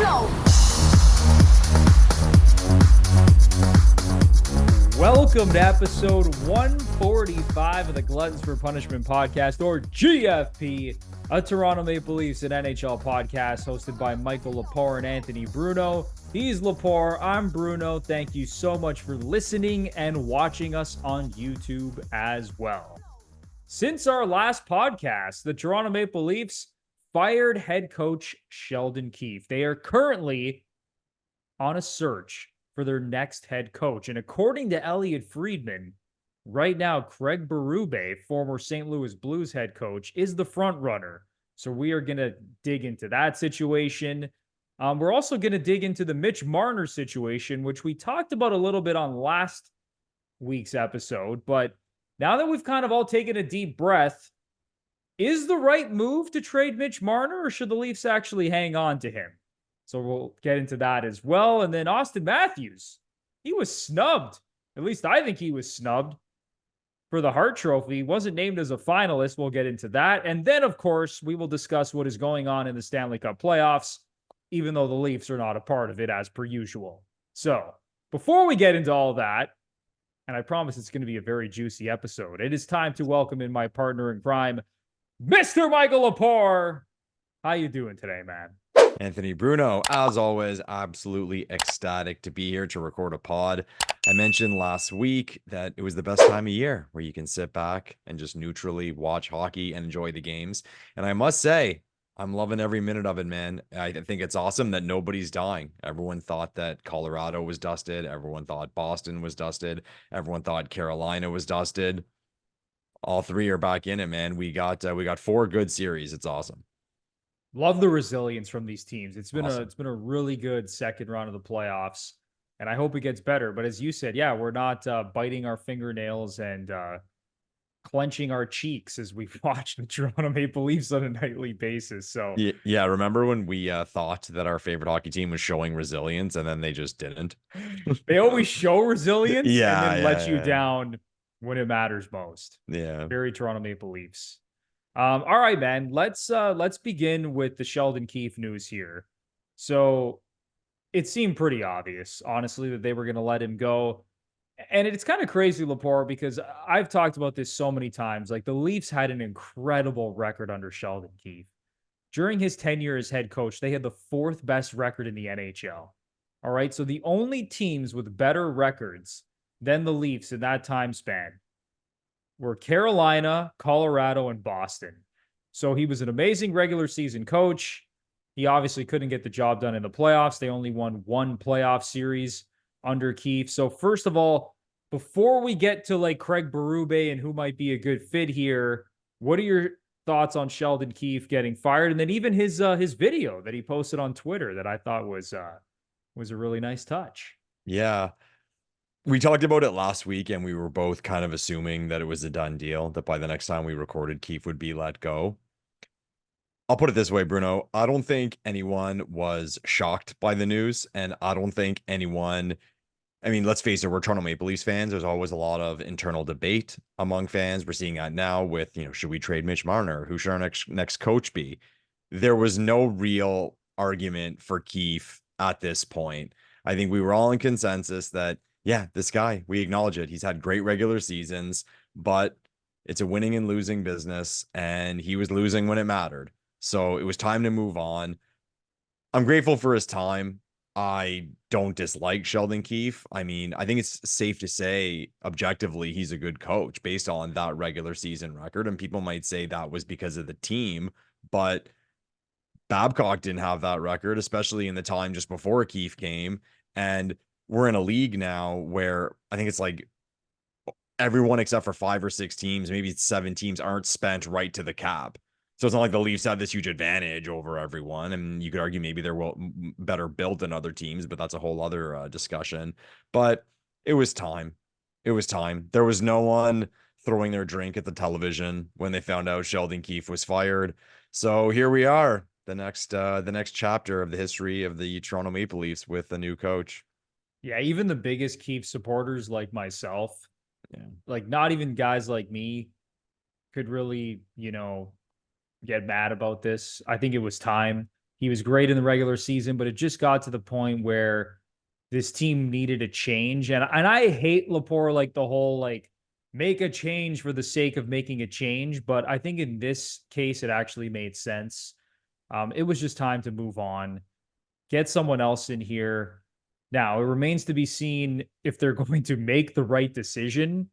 show. Welcome to episode 145 of the Gluttons For Punishment Podcast, or GFP, a Toronto Maple Leafs and NHL podcast hosted by Michael Lepore and Anthony Bruno. He's Lepore, I'm Bruno. Thank you so much for listening and watching us on YouTube as well. Since our last podcast, the Toronto Maple Leafs fired head coach Sheldon Keefe. They are currently on a search for their next head coach. And according to Elliot Friedman, right now, Craig Berube, former St. Louis Blues head coach, is the front runner. So we are going to dig into that situation. We're also going to dig into the Mitch Marner situation, which we talked about a little bit on last week's episode. But now that we've kind of all taken a deep breath, is the right move to trade Mitch Marner, or should the Leafs actually hang on to him? So we'll get into that as well. And then Auston Matthews, he was snubbed. At least I think he was snubbed for the Hart Trophy. He wasn't named as a finalist. We'll get into that. And then, of course, we will discuss what is going on in the Stanley Cup playoffs, even though the Leafs are not a part of it as per usual. So before we get into all that, and I promise it's going to be a very juicy episode, it is time to welcome in my partner in crime, Mr. Michael Lepore. How you doing today, man? Anthony Bruno, as always, absolutely ecstatic to be here to record a pod. I mentioned last week that it was the best time of year where you can sit back and just neutrally watch hockey and enjoy the games. And I must say, I'm loving every minute of it, man. I think it's awesome that nobody's dying. Everyone thought that Colorado was dusted. Everyone thought Boston was dusted. Everyone thought Carolina was dusted. All three are back in it, man. We got 4 good series. It's awesome. Love the resilience from these teams. It's been Awesome. it's been a really good second round of the playoffs, and I hope it gets better. But as you said, yeah, we're not biting our fingernails and clenching our cheeks as we watch the Toronto Maple Leafs on a nightly basis. So Yeah. Remember when we thought that our favorite hockey team was showing resilience, and then they just didn't? they always show resilience and then let you Yeah. down when it matters most. Yeah. Very Toronto Maple Leafs. All right, man. Let's begin with the Sheldon Keefe news here. So it seemed pretty obvious, honestly, that they were going to let him go. And it's kind of crazy, Lepore, because I've talked about this so many times. Like, the Leafs had an incredible record under Sheldon Keefe. During his tenure as head coach, they had the 4th best record in the NHL. All right. So the only teams with better records than the Leafs in that time span were Carolina, Colorado, and Boston. So he was an amazing regular season coach. He obviously couldn't get the job done in the playoffs. They only won 1 playoff series under Keefe. So first of all, before we get to like Craig Berube and who might be a good fit here, what are your thoughts on Sheldon Keefe getting fired? And then even his video that he posted on Twitter that I thought was a really nice touch. Yeah. We talked about it last week, and we were both kind of assuming that it was a done deal, that by the next time we recorded, Keefe would be let go. I'll put it this way, Bruno. I don't think anyone was shocked by the news, and I don't think anyone, I mean, let's face it, we're Toronto Maple Leafs fans. There's always a lot of internal debate among fans. We're seeing that now with, should we trade Mitch Marner? Who should our next coach be? There was no real argument for Keefe at this point. I think we were all in consensus that, yeah, this guy, we acknowledge it. He's had great regular seasons, but it's a winning and losing business, and he was losing when it mattered. So it was time to move on. I'm grateful for his time. I don't dislike Sheldon Keefe. I mean, I think it's safe to say, objectively, he's a good coach based on that regular season record. And people might say that was because of the team, but Babcock didn't have that record, especially in the time just before Keefe came. And we're in a league now where I think it's like everyone except for 5 or 6 teams, maybe 7 teams, aren't spent right to the cap. So it's not like the Leafs have this huge advantage over everyone. And you could argue maybe they're better built than other teams, but that's a whole other discussion. But it was time. It was time. There was no one throwing their drink at the television when they found out Sheldon Keefe was fired. So here we are, the next chapter of the history of the Toronto Maple Leafs with a new coach. Yeah, even the biggest Keefe supporters like myself, like not even guys like me could really, get mad about this. I think it was time. He was great in the regular season, but it just got to the point where this team needed a change. And I hate Lepore, like the whole like make a change for the sake of making a change. But I think in this case, it actually made sense. It was just time to move on, get someone else in here. Now, it remains to be seen if they're going to make the right decision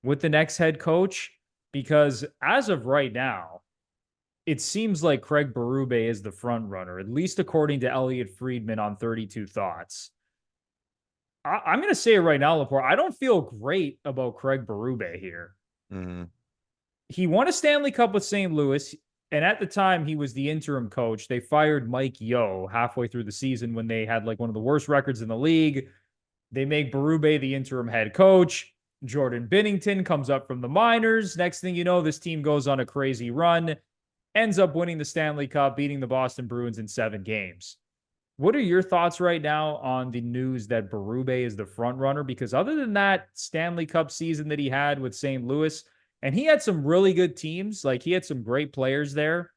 with the next head coach, because as of right now, it seems like Craig Berube is the front runner, at least according to Elliot Friedman on 32 Thoughts. I'm going to say it right now, Lepore. I don't feel great about Craig Berube here. Mm-hmm. He won a Stanley Cup with St. Louis, and at the time, he was the interim coach. They fired Mike Yeo halfway through the season when they had like one of the worst records in the league. They make Berube the interim head coach. Jordan Binnington comes up from the minors. Next thing you know, this team goes on a crazy run, ends up winning the Stanley Cup, beating the Boston Bruins in 7 games. What are your thoughts right now on the news that Berube is the front runner? Because other than that Stanley Cup season that he had with St. Louis, and he had some really good teams, like he had some great players there,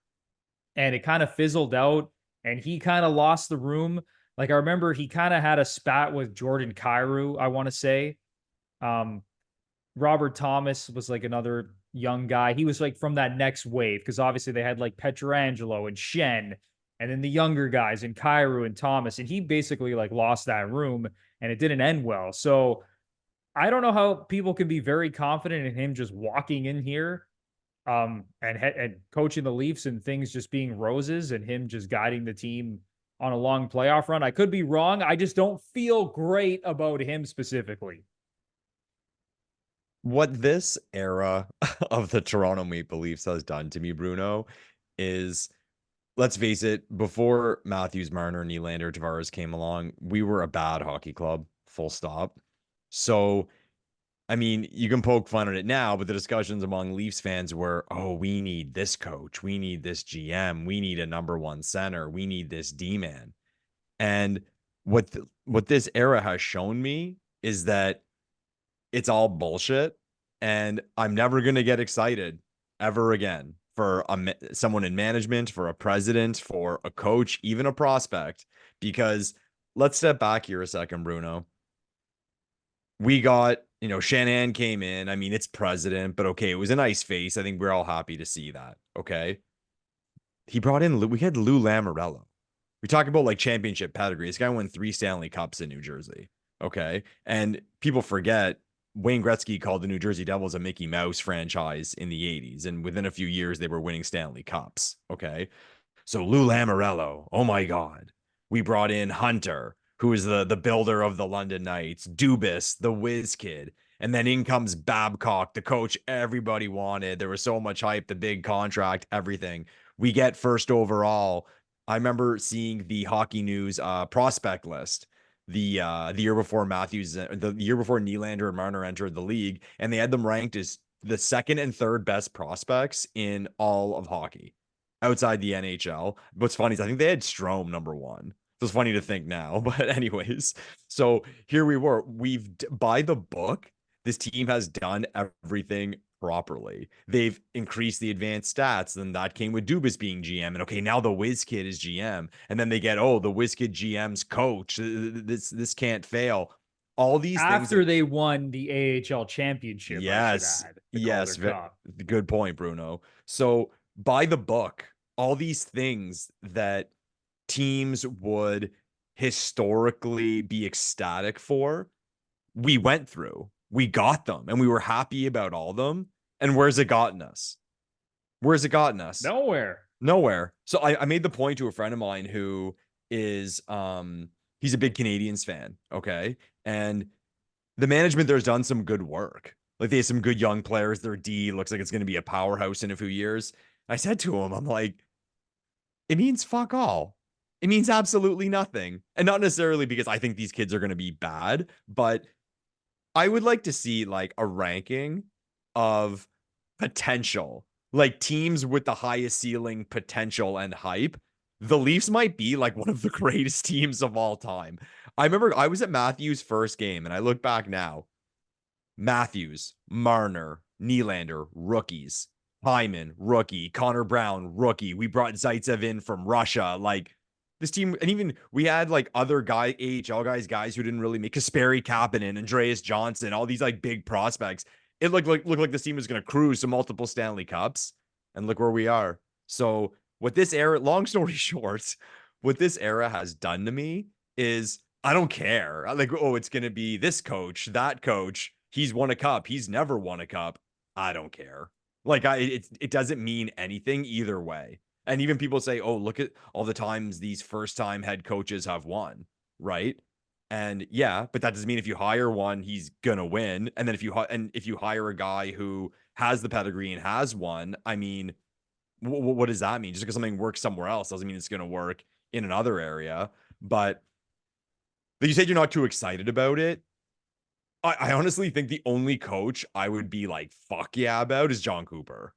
and it kind of fizzled out, and he kind of lost the room. Like I remember he kind of had a spat with Jordan Kyrou, I want to say. Robert Thomas was like another young guy. He was like from that next wave, because obviously they had like Pietrangelo and Shen, and then the younger guys and Kyrou and Thomas, and he basically like lost that room, and it didn't end well. So I don't know how people can be very confident in him just walking in here, and coaching the Leafs and things just being roses and him just guiding the team on a long playoff run. I could be wrong. I just don't feel great about him specifically. What this era of the Toronto Maple Leafs has done to me, Bruno, is, let's face it, before Matthews, Marner, Nylander, Tavares came along, we were a bad hockey club, full stop. So, I mean, you can poke fun at it now, but the discussions among Leafs fans were, oh, we need this coach, we need this GM, we need a number 1 center, we need this D-man. And what this era has shown me is that it's all bullshit, and I'm never going to get excited ever again for someone in management, for a president, for a coach, even a prospect, because let's step back here a second, Bruno. We got, Shanahan came in. I mean, it's president, but okay, it was a nice face. I think we're all happy to see that. Okay. He brought in, we had Lou Lamoriello. We talk about like championship pedigree. This guy won 3 Stanley Cups in New Jersey. Okay. And people forget Wayne Gretzky called the New Jersey Devils a Mickey Mouse franchise in the 80s. And within a few years, they were winning Stanley Cups. Okay. So Lou Lamoriello, oh my God. We brought in Hunter, who is the builder of the London Knights, Dubas, the whiz kid. And then in comes Babcock, the coach everybody wanted. There was so much hype, the big contract, everything. We get first overall. I remember seeing the Hockey News prospect list the year before Matthews, the year before Nylander and Marner entered the league, and they had them ranked as the 2nd and 3rd best prospects in all of hockey outside the NHL. What's funny is I think they had Strome number 1. It's funny to think now, but anyways, so here we were. By the book, this team has done everything properly. They've increased the advanced stats, and that came with Dubas being GM. And okay, now the whiz kid is GM, and then they get, the whiz kid GM's coach. This can't fail. All these after things they won the AHL championship. Yes, good point, Bruno. So by the book, all these things that teams would historically be ecstatic for, we went through. We got them, and we were happy about all of them. And where's it gotten us? Nowhere. So I made the point to a friend of mine who is he's a big Canadiens fan, okay? And the management there's done some good work. Like they have some good young players. Their D looks like it's going to be a powerhouse in a few years. I said to him, I'm like, it means fuck all. It means absolutely nothing. And not necessarily because I think these kids are going to be bad, but I would like to see like a ranking of potential, like teams with the highest ceiling potential and hype. The Leafs might be like one of the greatest teams of all time. I remember I was at Matthews' first game, and I look back now. Matthews, Marner, Nylander, rookies. Hyman, rookie. Connor Brown, rookie. We brought Zaitsev in from Russia. Like, This team, and even we had like other AHL guys who didn't really make Kasperi Kapanen, Andreas Johnson, all these like big prospects. It looked like this team was going to cruise to multiple Stanley Cups, and look where we are. So what this era, long story short, what this era has done to me is I don't care. Like, oh, it's going to be this coach, that coach. He's won a cup. He's never won a cup. I don't care. Like, it doesn't mean anything either way. And even people say, oh, look at all the times these first-time head coaches have won, right? And yeah, but that doesn't mean if you hire one, he's gonna win. And then if you hire a guy who has the pedigree and has won, I mean, what does that mean? Just because something works somewhere else doesn't mean it's gonna work in another area. But you said you're not too excited about it. I honestly think the only coach I would be like, fuck yeah about is John Cooper.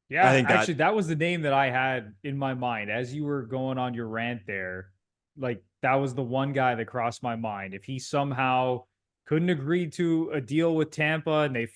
Yeah, I think actually, that was the name that I had in my mind as you were going on your rant there. Like, that was the one guy that crossed my mind. If he somehow couldn't agree to a deal with Tampa, and I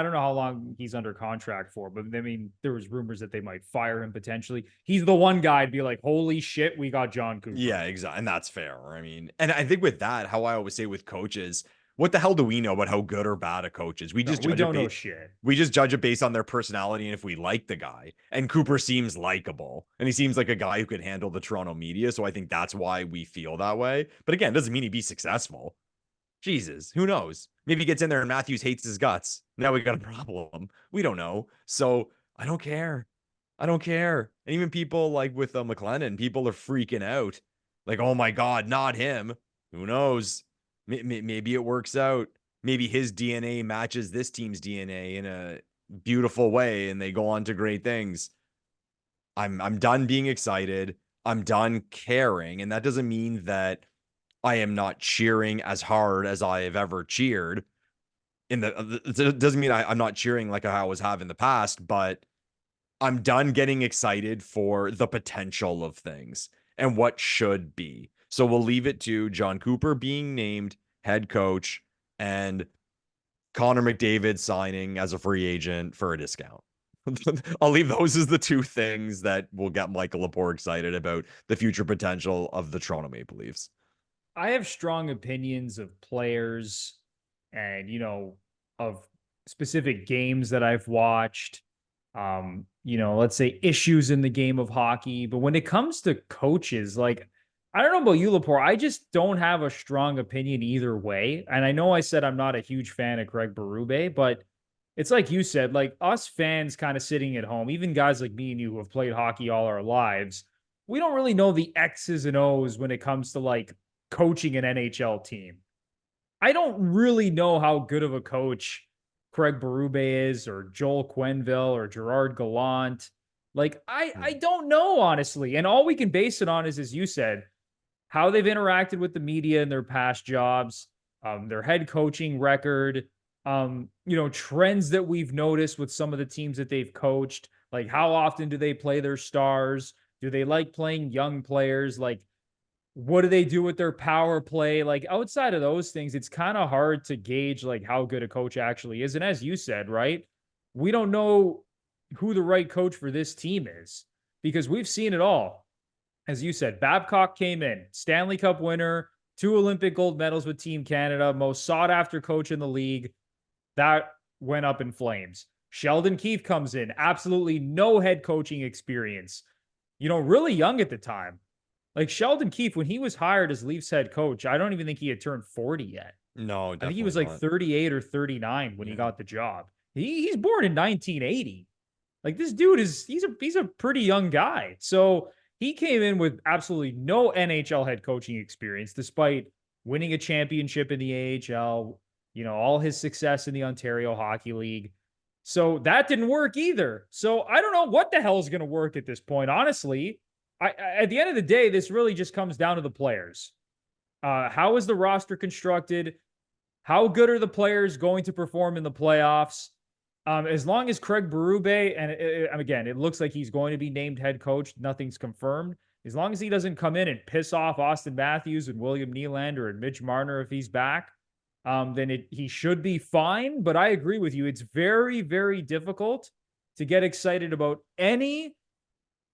don't know how long he's under contract for, but I mean, there was rumors that they might fire him potentially. He's the one guy to be like, holy shit, we got John Cooper. Yeah, exactly. And that's fair. I mean, and I think with that, how I always say with coaches, what the hell do we know about how good or bad a coach is? We don't know shit. We just judge it based on their personality and if we like the guy. And Cooper seems likable, and he seems like a guy who could handle the Toronto media. So I think that's why we feel that way. But again, it doesn't mean he'd be successful. Jesus, who knows? Maybe he gets in there and Matthews hates his guts. Now we got a problem. We don't know. So I don't care. I don't care. And even people like with McLennan, people are freaking out. Like, oh my God, not him. Who knows? Maybe it works out. Maybe his DNA matches this team's DNA in a beautiful way and they go on to great things. I'm done being excited. I'm done caring. And that doesn't mean that I am not cheering as hard as I have ever cheered. It doesn't mean I'm not cheering like I was have in the past, but I'm done getting excited for the potential of things and what should be. So we'll leave it to John Cooper being named head coach and Connor McDavid signing as a free agent for a discount. I'll leave those as the two things that will get Michael Lepore excited about the future potential of the Toronto Maple Leafs. I have strong opinions of players and, of specific games that I've watched. Let's say issues in the game of hockey. But when it comes to coaches, like, I don't know about you, Lepore, I just don't have a strong opinion either way. And I know I said I'm not a huge fan of Craig Berube, but it's like you said, like us fans kind of sitting at home, even guys like me and you who have played hockey all our lives, we don't really know the X's and O's when it comes to like coaching an NHL team. I don't really know how good of a coach Craig Berube is, or Joel Quenneville, or Gerard Gallant. Like, I don't know, honestly. And all we can base it on is, as you said, how they've interacted with the media in their past jobs, their head coaching record, trends that we've noticed with some of the teams that they've coached. Like, how often do they play their stars? Do they like playing young players? Like, what do they do with their power play? Like, outside of those things, it's kind of hard to gauge like how good a coach actually is. And as you said, right, we don't know who the right coach for this team is because we've seen it all. As you said, Babcock came in, Stanley Cup winner, 2 Olympic gold medals with Team Canada, most sought after coach in the league. That went up in flames. Sheldon Keefe comes in, absolutely no head coaching experience, really young at the time. Like Sheldon Keefe, when he was hired as Leafs head coach, I don't even think he had turned 40 yet. No, I think he was like 38 or 39 when he got the job. He's born in 1980. Like, this dude he's a pretty young guy. So he came in with absolutely no NHL head coaching experience, despite winning a championship in the AHL, all his success in the Ontario Hockey League. So that didn't work either. So I don't know what the hell is going to work at this point. Honestly, at the end of the day, this really just comes down to the players. How is the roster constructed? How good are the players going to perform in the playoffs? As long as Craig Berube, and again, it looks like he's going to be named head coach, nothing's confirmed. As long as he doesn't come in and piss off Auston Matthews and William Nylander and Mitch Marner if he's back, then he should be fine. But I agree with you. It's very, very difficult to get excited about any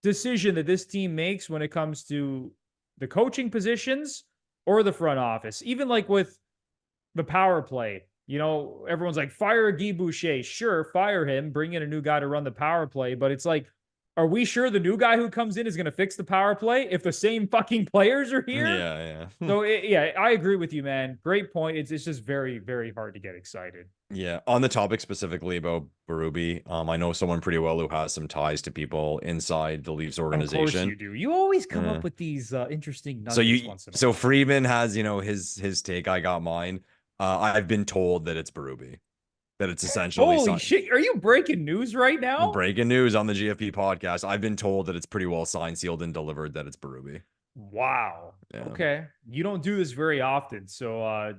decision that this team makes when it comes to the coaching positions or the front office. Even like with the power play, everyone's like, fire Guy Boucher. Sure, fire him, bring in a new guy to run the power play. But it's like, are we sure the new guy who comes in is going to fix the power play if the same fucking players are here? Yeah. So, I agree with you, man. Great point. It's just very, very hard to get excited. Yeah. On the topic specifically about Berube, I know someone pretty well who has some ties to people inside the Leafs organization. Of course you do. You always come up with these interesting nuggets. So Friedman has, his take. I got mine. I've been told that it's Berube. That it's essentially holy shit. Are you breaking news right now? Breaking news on the GFP podcast. I've been told that it's pretty well signed, sealed, and delivered that it's Berube. Wow. Yeah. Okay. You don't do this very often, so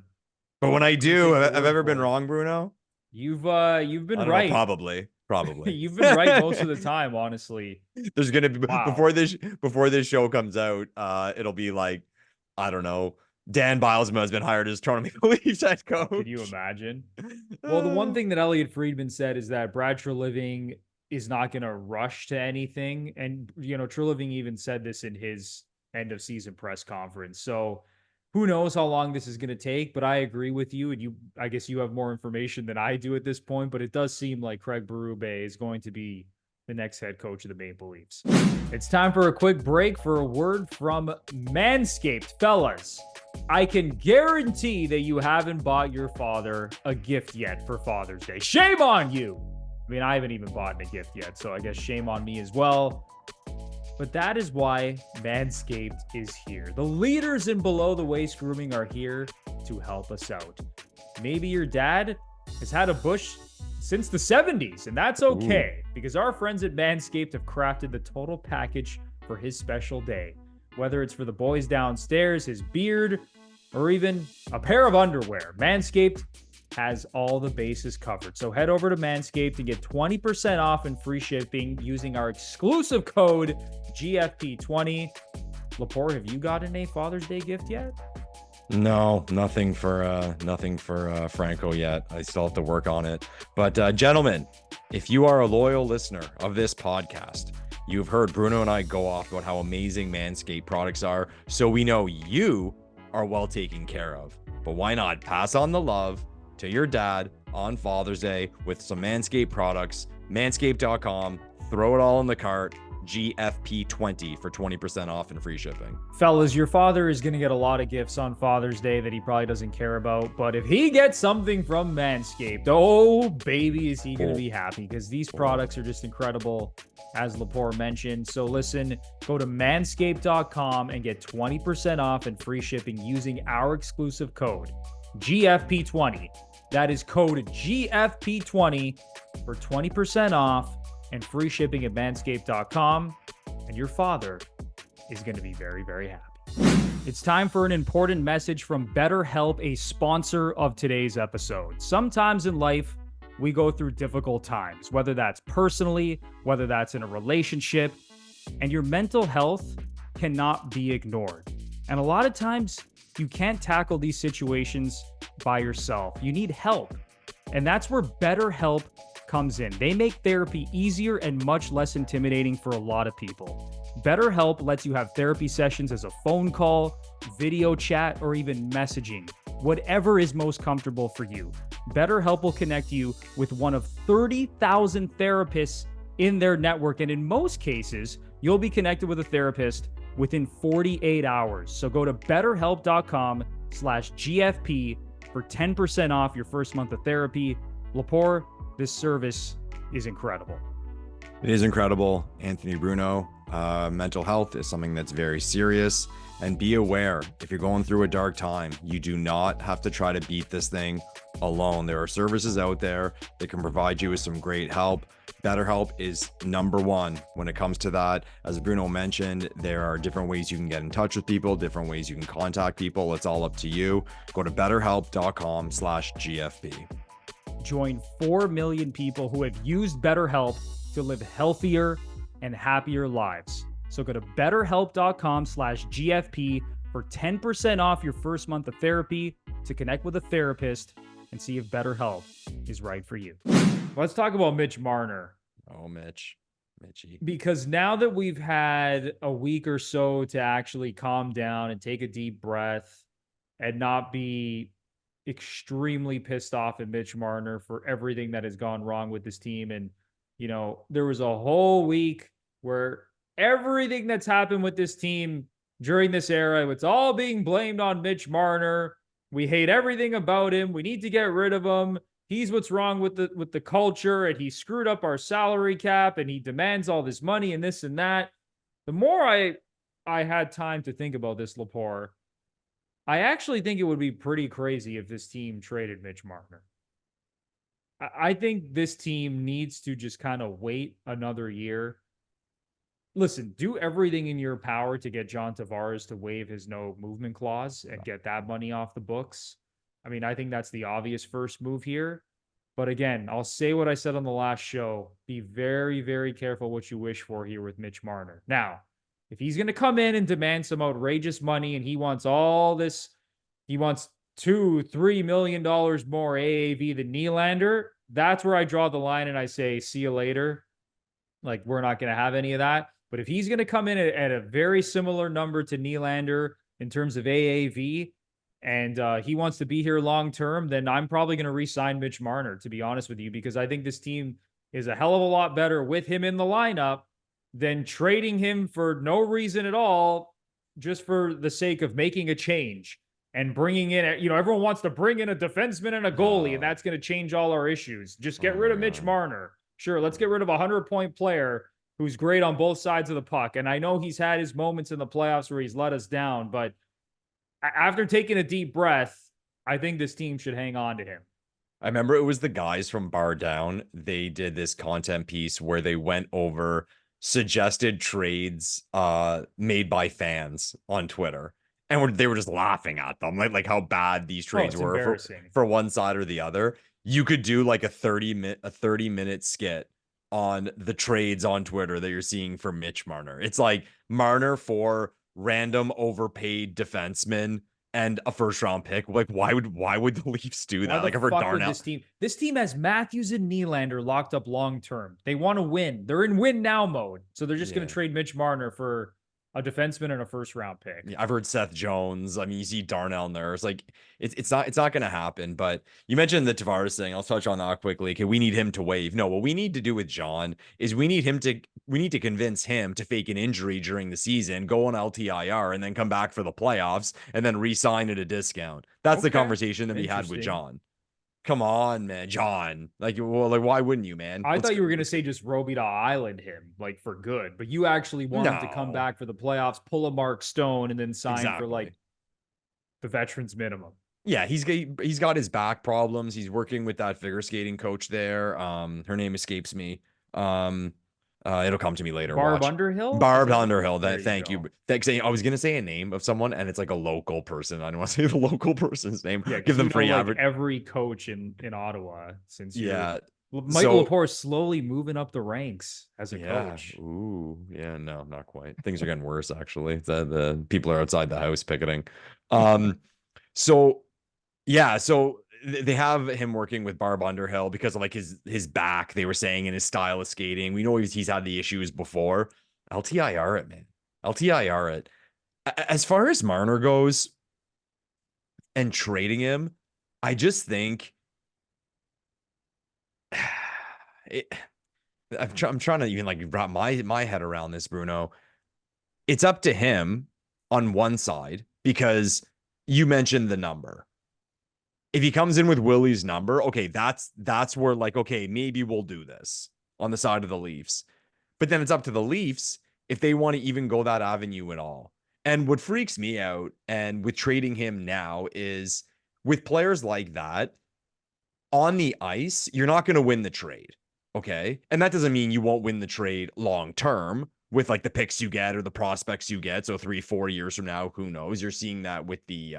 but when I do, have I ever been wrong, Bruno? You've been right. Probably. You've been right most of the time, honestly. There's gonna be before this show comes out, it'll be like, I don't know, Dan Bilesma has been hired as Toronto Maple Leafs head coach. Could you imagine? Well, the one thing that Elliot Friedman said is that Brad Treliving is not going to rush to anything. And, Treliving even said this in his end of season press conference. So who knows how long this is going to take, but I agree with you. And I guess you have more information than I do at this point, but it does seem like Craig Berube is going to be the next head coach of the Maple Leafs. It's time for a quick break for a word from Manscaped. Fellas, I can guarantee that you haven't bought your father a gift yet for Father's Day. Shame on you! I mean, I haven't even bought a gift yet, so I guess shame on me as well. But that is why Manscaped is here. The leaders in below-the-waist grooming are here to help us out. Maybe your dad has had a bush since the 70s, and that's okay, because our friends at Manscaped have crafted the total package for his special day. Whether it's for the boys downstairs, his beard, or even a pair of underwear, Manscaped has all the bases covered. So head over to Manscaped and get 20% off and free shipping using our exclusive code GFP20. Lepore, have you gotten a Father's Day gift yet? No, nothing for Franco yet. I still have to work on it. But gentlemen, if you are a loyal listener of this podcast, you've heard Bruno and I go off about how amazing Manscaped products are, so we know you are well taken care of. But why not pass on the love to your dad on Father's Day with some Manscaped products? Manscaped.com, throw it all in the cart. GFP20 for 20% off and free shipping. Fellas, your father is going to get a lot of gifts on Father's Day that he probably doesn't care about, but if he gets something from Manscaped, oh baby, is he going to be happy, because these products are just incredible, as Lepore mentioned. So listen, go to manscaped.com and get 20% off and free shipping using our exclusive code GFP20. That is code GFP20 for 20% off and free shipping at manscaped.com, and your father is going to be very, very happy. It's time for an important message from BetterHelp, a sponsor of today's episode. Sometimes in life, we go through difficult times, whether that's personally, whether that's in a relationship, and your mental health cannot be ignored. And a lot of times, you can't tackle these situations by yourself. You need help. And that's where BetterHelp comes in. They make therapy easier and much less intimidating for a lot of people. BetterHelp lets you have therapy sessions as a phone call, video chat, or even messaging, whatever is most comfortable for you. BetterHelp will connect you with one of 30,000 therapists in their network, and in most cases, you'll be connected with a therapist within 48 hours. So go to betterhelp.com/GFP for 10% off your first month of therapy. Lepore, this service is incredible. It is incredible, Anthony Bruno. Mental health is something that's very serious, and be aware, if you're going through a dark time, you do not have to try to beat this thing alone. There are services out there that can provide you with some great help. BetterHelp is number one when it comes to that. As Bruno mentioned, there are different ways you can get in touch with people, different ways you can contact people. It's all up to you. Go to betterhelp.com/GFP. Join 4 million people who have used BetterHelp to live healthier and happier lives. So go to betterhelp.com/GFP for 10% off your first month of therapy to connect with a therapist and see if BetterHelp is right for you. Let's talk about Mitch Marner. Oh, Mitch. Mitchie. Because now that we've had a week or so to actually calm down and take a deep breath and not be extremely pissed off at Mitch Marner for everything that has gone wrong with this team. And, there was a whole week where everything that's happened with this team during this era, it's all being blamed on Mitch Marner. We hate everything about him. We need to get rid of him. He's what's wrong with the culture, and he screwed up our salary cap, and he demands all this money and this and that. The more I had time to think about this, Lepore, I actually think it would be pretty crazy if this team traded Mitch Marner. I think this team needs to just kind of wait another year. Listen, do everything in your power to get John Tavares to waive his no movement clause and get that money off the books. I mean, I think that's the obvious first move here. But again, I'll say what I said on the last show. Be very, very careful what you wish for here with Mitch Marner. Now, if he's going to come in and demand some outrageous money and he wants all this, he wants $2-3 million more AAV than Nylander, that's where I draw the line and I say, see you later. Like, we're not going to have any of that. But if he's going to come in at a very similar number to Nylander in terms of AAV, and he wants to be here long term, then I'm probably going to re-sign Mitch Marner, to be honest with you, because I think this team is a hell of a lot better with him in the lineup than trading him for no reason at all, just for the sake of making a change and bringing in, everyone wants to bring in a defenseman and a goalie, and that's going to change all our issues. Just get rid of Mitch Marner. Sure, let's get rid of a 100-point player who's great on both sides of the puck. And I know he's had his moments in the playoffs where he's let us down, but after taking a deep breath, I think this team should hang on to him. I remember it was the guys from Bar Down. They did this content piece where they went over suggested trades made by fans on Twitter. And they were just laughing at them, like how bad these trades were for one side or the other. You could do like a 30-minute skit on the trades on Twitter that you're seeing for Mitch Marner. It's like Marner for random overpaid defenseman and a first round pick. Like, why would the Leafs do that? Like, for Darnell, this team has Matthews and Nylander locked up long term. They want to win. They're in win now mode. So they're just going to trade Mitch Marner for a defenseman and a first round pick. Yeah, I've heard Seth Jones. I mean, you see Darnell there. It's like it's not going to happen. But you mentioned the Tavares thing. I'll touch on that quickly. Okay, we need him to waive. No, what we need to do with John is we need to convince him to fake an injury during the season, go on LTIR, and then come back for the playoffs and then re-sign at a discount. That's the conversation that we had with John. Come on, man, John. Like, why wouldn't you, man? I thought you were going to say just Robida Island him, like, for good. But you actually want him to come back for the playoffs, pull a Mark Stone, and then sign for, like, the veterans minimum. Yeah, he's got his back problems. He's working with that figure skating coach there. Her name escapes me. It'll come to me later. Barb Underhill? Barb Underhill. Thank you. Thanks. I was gonna say a name of someone, and it's like a local person. I don't want to say the local person's name. Yeah, give them free average. Every coach in Ottawa since Michael Lepore is slowly moving up the ranks as a coach. Ooh, yeah, no, not quite. Things are getting worse actually. The people are outside the house picketing. So they have him working with Barb Underhill because of like his back, they were saying, in his style of skating. We know he's had the issues before. LTIR it, man. LTIR it. As far as Marner goes and trading him, I just think I'm trying to even like wrap my head around this, Bruno. It's up to him on one side because you mentioned the number. If he comes in with Willie's number, okay, that's where, like, okay, maybe we'll do this on the side of the Leafs. But then it's up to the Leafs if they want to even go that avenue at all. And what freaks me out, and with trading him now, is with players like that, on the ice, you're not going to win the trade, okay? And that doesn't mean you won't win the trade long term with, like, the picks you get or the prospects you get. So 3-4 years from now, who knows? You're seeing that with the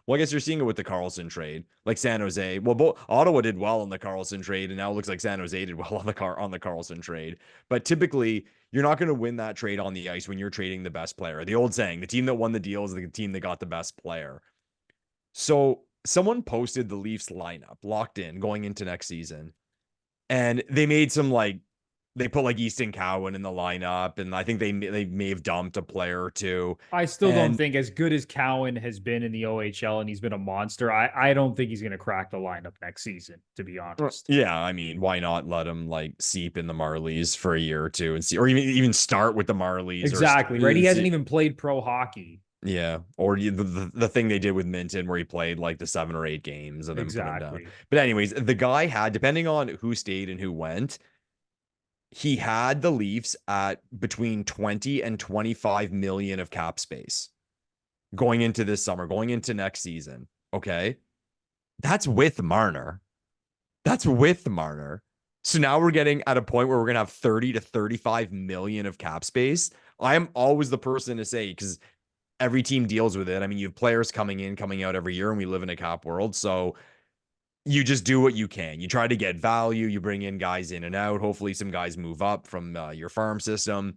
well, I guess you're seeing it with the Karlsson trade, like San Jose. Well, Ottawa did well on the Karlsson trade, and now it looks like San Jose did well on the Karlsson trade. But typically, you're not going to win that trade on the ice when you're trading the best player. The old saying, the team that won the deal is the team that got the best player. So someone posted the Leafs lineup locked in going into next season, and they made some like they put like Easton Cowan in the lineup, and I think they may have dumped a player or two. I still don't And think, as good as Cowan has been in the OHL and he's been a monster, I don't think he's going to crack the lineup next season, to be honest. yeah, I mean, why not let him like seep in the Marlies for a year or two and see, or even start with the Marlies? Exactly, right? He hasn't even played pro hockey. Yeah, or the thing they did with Minton where he played like the 7 or 8 games and then put him down. But anyways, the guy had, depending on who stayed and who went, he had the Leafs at between 20 and 25 million of cap space going into this summer, going into next season. Okay. That's with Marner. That's with Marner. So now we're getting at a point where we're going to have 30 to 35 million of cap space. I am always the person to say, because every team deals with it. I mean, you have players coming in, coming out every year, and we live in a cap world. So you just do what you can. You try to get value. You bring in guys in and out. Hopefully some guys move up from your farm system.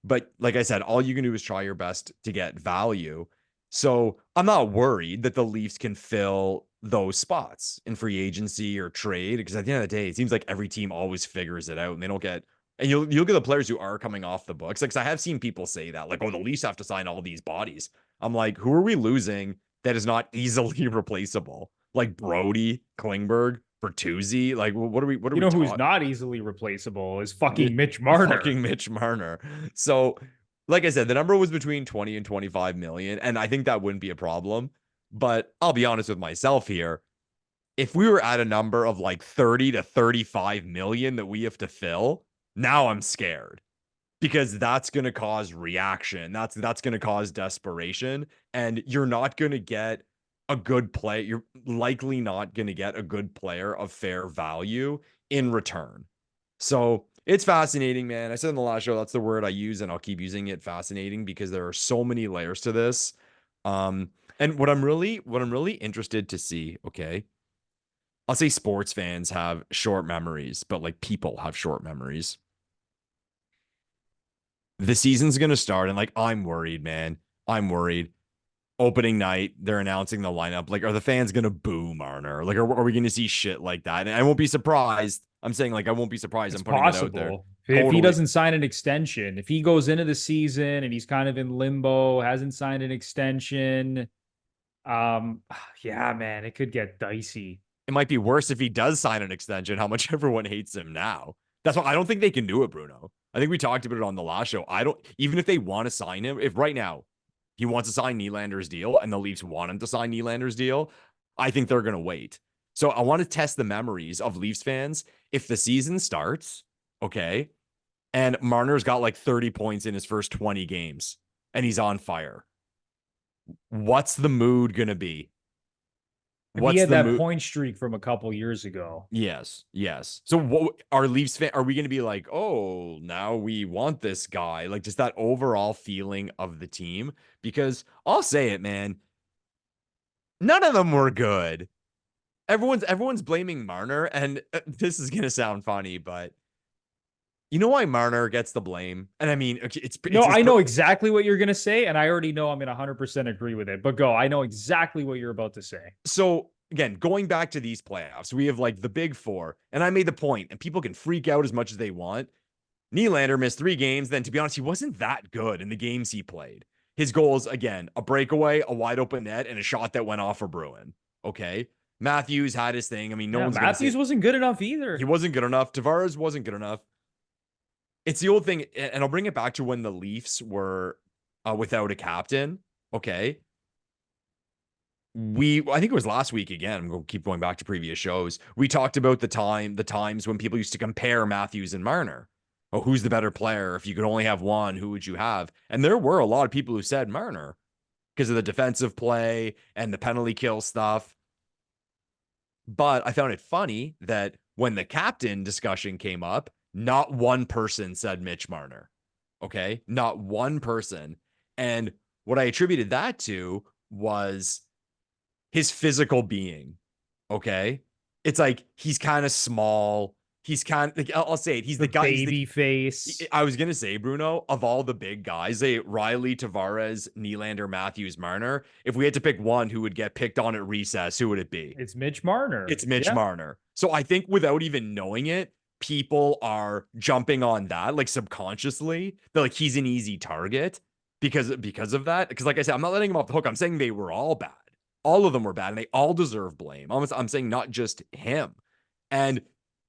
But like I said, all you can do is try your best to get value. So I'm not worried that the Leafs can fill those spots in free agency or trade, because at the end of the day, it seems like every team always figures it out and they don't get, and you'll get the players who are coming off the books. Like, I have seen people say that, like, oh, the Leafs have to sign all these bodies. I'm like, who are we losing that is not easily replaceable? Like Brody, Klingberg, Bertuzzi. Like, what are we? You know who's not easily replaceable is fucking Mitch Marner. Fucking Mitch Marner. So, like I said, the number was between 20 and 25 million, and I think that wouldn't be a problem. But I'll be honest with myself here. If we were at a number of like 30 to 35 million that we have to fill, now I'm scared, because that's going to cause reaction. That's going to cause desperation, and you're not going to get a good play. You're likely not going to get a good player of fair value in return. So it's fascinating, man. I said in the last show, that's the word I use, and I'll keep using it, fascinating, because there are so many layers to this. And what I'm really interested to see, okay, I'll say sports fans have short memories, but like people have short memories. The season's going to start, and like, I'm worried, man. I'm worried. Opening night, they're announcing the lineup. Like, are the fans going to boo Marner? Like, are we going to see shit like that? And I won't be surprised. I'm saying, like, I won't be surprised. I'm putting possible. it out there. If totally. He doesn't sign an extension, if he goes into the season and he's kind of in limbo, hasn't signed an extension, yeah, man, it could get dicey. It might be worse if he does sign an extension, how much everyone hates him now. That's why I don't think they can do it, Bruno. I think we talked about it on the last show. Even if they want to sign him, if right now he wants to sign Nylander's deal and the Leafs want him to sign Nylander's deal, I think they're going to wait. So I want to test the memories of Leafs fans. If the season starts, okay, and Marner's got like 30 points in his first 20 games and he's on fire, what's the mood going to be? He had that point streak from a couple years ago. Yes. So what are Leafs fan? Are we going to be like, oh, now we want this guy? Like, just that overall feeling of the team? Because I'll say it, man, none of them were good. Everyone's blaming Marner, and this is going to sound funny, but you know why Marner gets the blame? And I mean, I know exactly what you're going to say, and I already know I'm going to 100% agree with it, but go. I know exactly what you're about to say. So, again, going back to these playoffs, we have like the big four, and I made the point, and people can freak out as much as they want. Nylander missed 3 games. Then, to be honest, he wasn't that good in the games he played. His goals, again, a breakaway, a wide open net, and a shot that went off for Bruin. Okay. Matthews had his thing. I mean, Matthews wasn't good enough either. He wasn't good enough. Tavares wasn't good enough. It's the old thing, and I'll bring it back to when the Leafs were without a captain. Okay. I think it was last week again. I'm going to keep going back to previous shows. We talked about the times when people used to compare Matthews and Marner. Oh, who's the better player? If you could only have one, who would you have? And there were a lot of people who said Marner because of the defensive play and the penalty kill stuff. But I found it funny that when the captain discussion came up, not one person said Mitch Marner. Okay. Not one person. And what I attributed that to was his physical being. Okay. It's like, he's kind of small. He's kind of, like, I'll say it. He's the guy. Baby face. I was going to say, Bruno, of all the big guys, Riley, Tavares, Nylander, Matthews, Marner, if we had to pick one who would get picked on at recess, who would it be? It's Mitch Marner. It's Mitch Marner. So I think without even knowing it, people are jumping on that, like subconsciously, that like he's an easy target because of that. Because like I said, I'm not letting him off the hook. I'm saying they were all bad. All of them were bad, and they all deserve blame. I'm saying not just him. And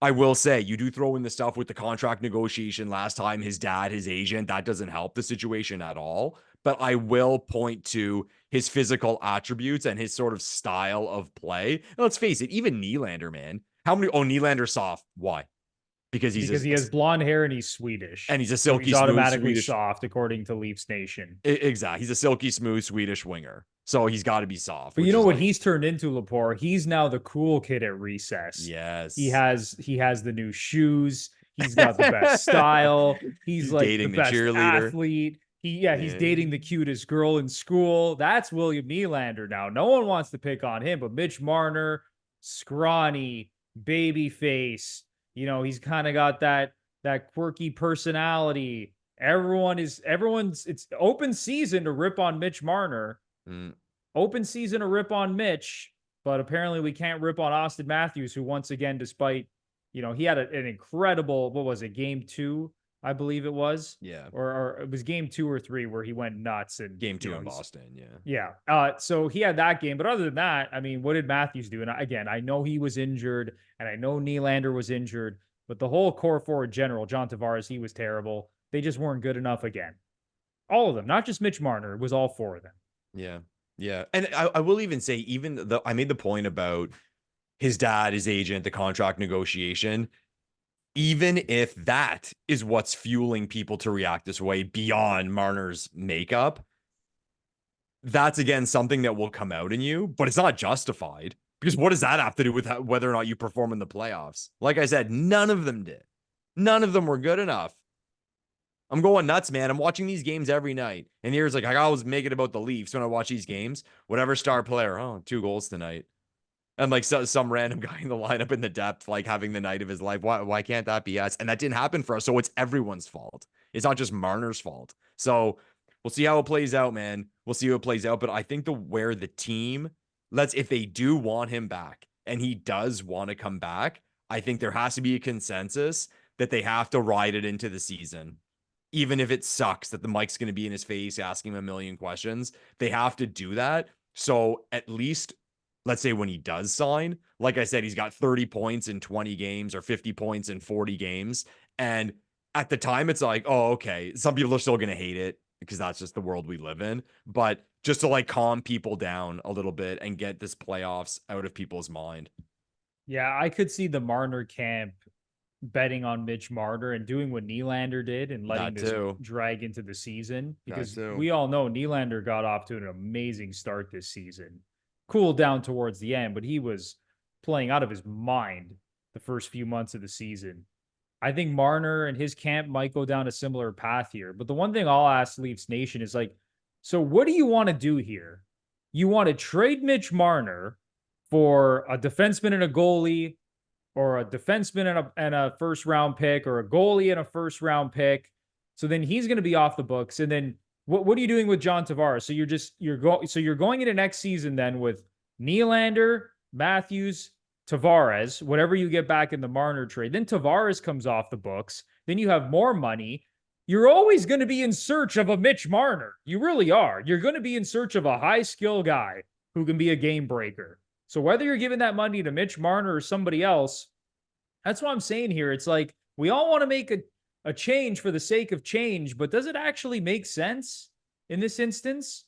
I will say, you do throw in the stuff with the contract negotiation last time, his dad, his agent, that doesn't help the situation at all. But I will point to his physical attributes and his sort of style of play. And let's face it, even Nylander, man. Nylander's soft. Why? Because he has blonde hair and he's Swedish. And he's a silky, he's smooth automatically Swedish. Soft, according to Leafs Nation. Exactly. He's a silky, smooth Swedish winger. So he's got to be soft. But you know what he's turned into, Lepore? He's now the cool kid at recess. Yes. He has the new shoes. He's got the best style. He's like dating the best cheerleader. Athlete. He's dating the cutest girl in school. That's William Nylander now. No one wants to pick on him, but Mitch Marner, scrawny, baby face. You know, he's kind of got that quirky personality. It's open season to rip on Mitch Marner. Open season to rip on Mitch, but apparently we can't rip on Auston Matthews, who once again, despite, he had an incredible, what was it, game 2, I believe it was? Yeah. Or it was game 2 or 3 where he went nuts. And game 2 in Boston, yeah. Yeah. So he had that game, but other than that, I mean, what did Matthews do? And again, I know he was injured, and I know Nylander was injured, but the whole core forward general, John Tavares, he was terrible. They just weren't good enough again. All of them, not just Mitch Marner. It was all 4 of them. Yeah. Yeah. And I will even say, I made the point about his dad, his agent, the contract negotiation, even if that is what's fueling people to react this way beyond Marner's makeup, that's again something that will come out in you, but it's not justified, because what does that have to do with whether or not you perform in the playoffs? Like I said, none of them did. None of them were good enough. I'm going nuts, man. I'm watching these games every night. And here's like, I always make it about the Leafs when I watch these games. Whatever star player, 2 goals tonight. And like some random guy in the lineup in the depth, like having the night of his life. Why can't that be us? And that didn't happen for us. So it's everyone's fault. It's not just Marner's fault. So we'll see how it plays out, man. We'll see how it plays out. But I think where the team, if they do want him back, and he does want to come back, I think there has to be a consensus that they have to ride it into the season. Even if it sucks that the mic's going to be in his face asking him a million questions, they have to do that. So at least, let's say when he does sign, like I said, he's got 30 points in 20 games or 50 points in 40 games. And at the time, it's like, oh, okay. Some people are still going to hate it because that's just the world we live in. But just to like calm people down a little bit and get this playoffs out of people's mind. Yeah, I could see the Marner camp betting on Mitch Marner and doing what Nylander did and letting this drag into the season, because we all know Nylander got off to an amazing start this season, cooled down towards the end, but he was playing out of his mind the first few months of the season. I think Marner and his camp might go down a similar path here. But the one thing I'll ask Leafs Nation is like, so what do you want to do here? You want to trade Mitch Marner for a defenseman and a goalie, or a defenseman and a first round pick, or a goalie and a first round pick. So then he's going to be off the books. And then what are you doing with John Tavares? So you're going into next season then with Nylander, Matthews, Tavares, whatever you get back in the Marner trade. Then Tavares comes off the books. Then you have more money. You're always going to be in search of a Mitch Marner. You really are. You're going to be in search of a high skill guy who can be a game breaker. So whether you're giving that money to Mitch Marner or somebody else, that's what I'm saying here. It's like, we all want to make a change for the sake of change, but does it actually make sense in this instance?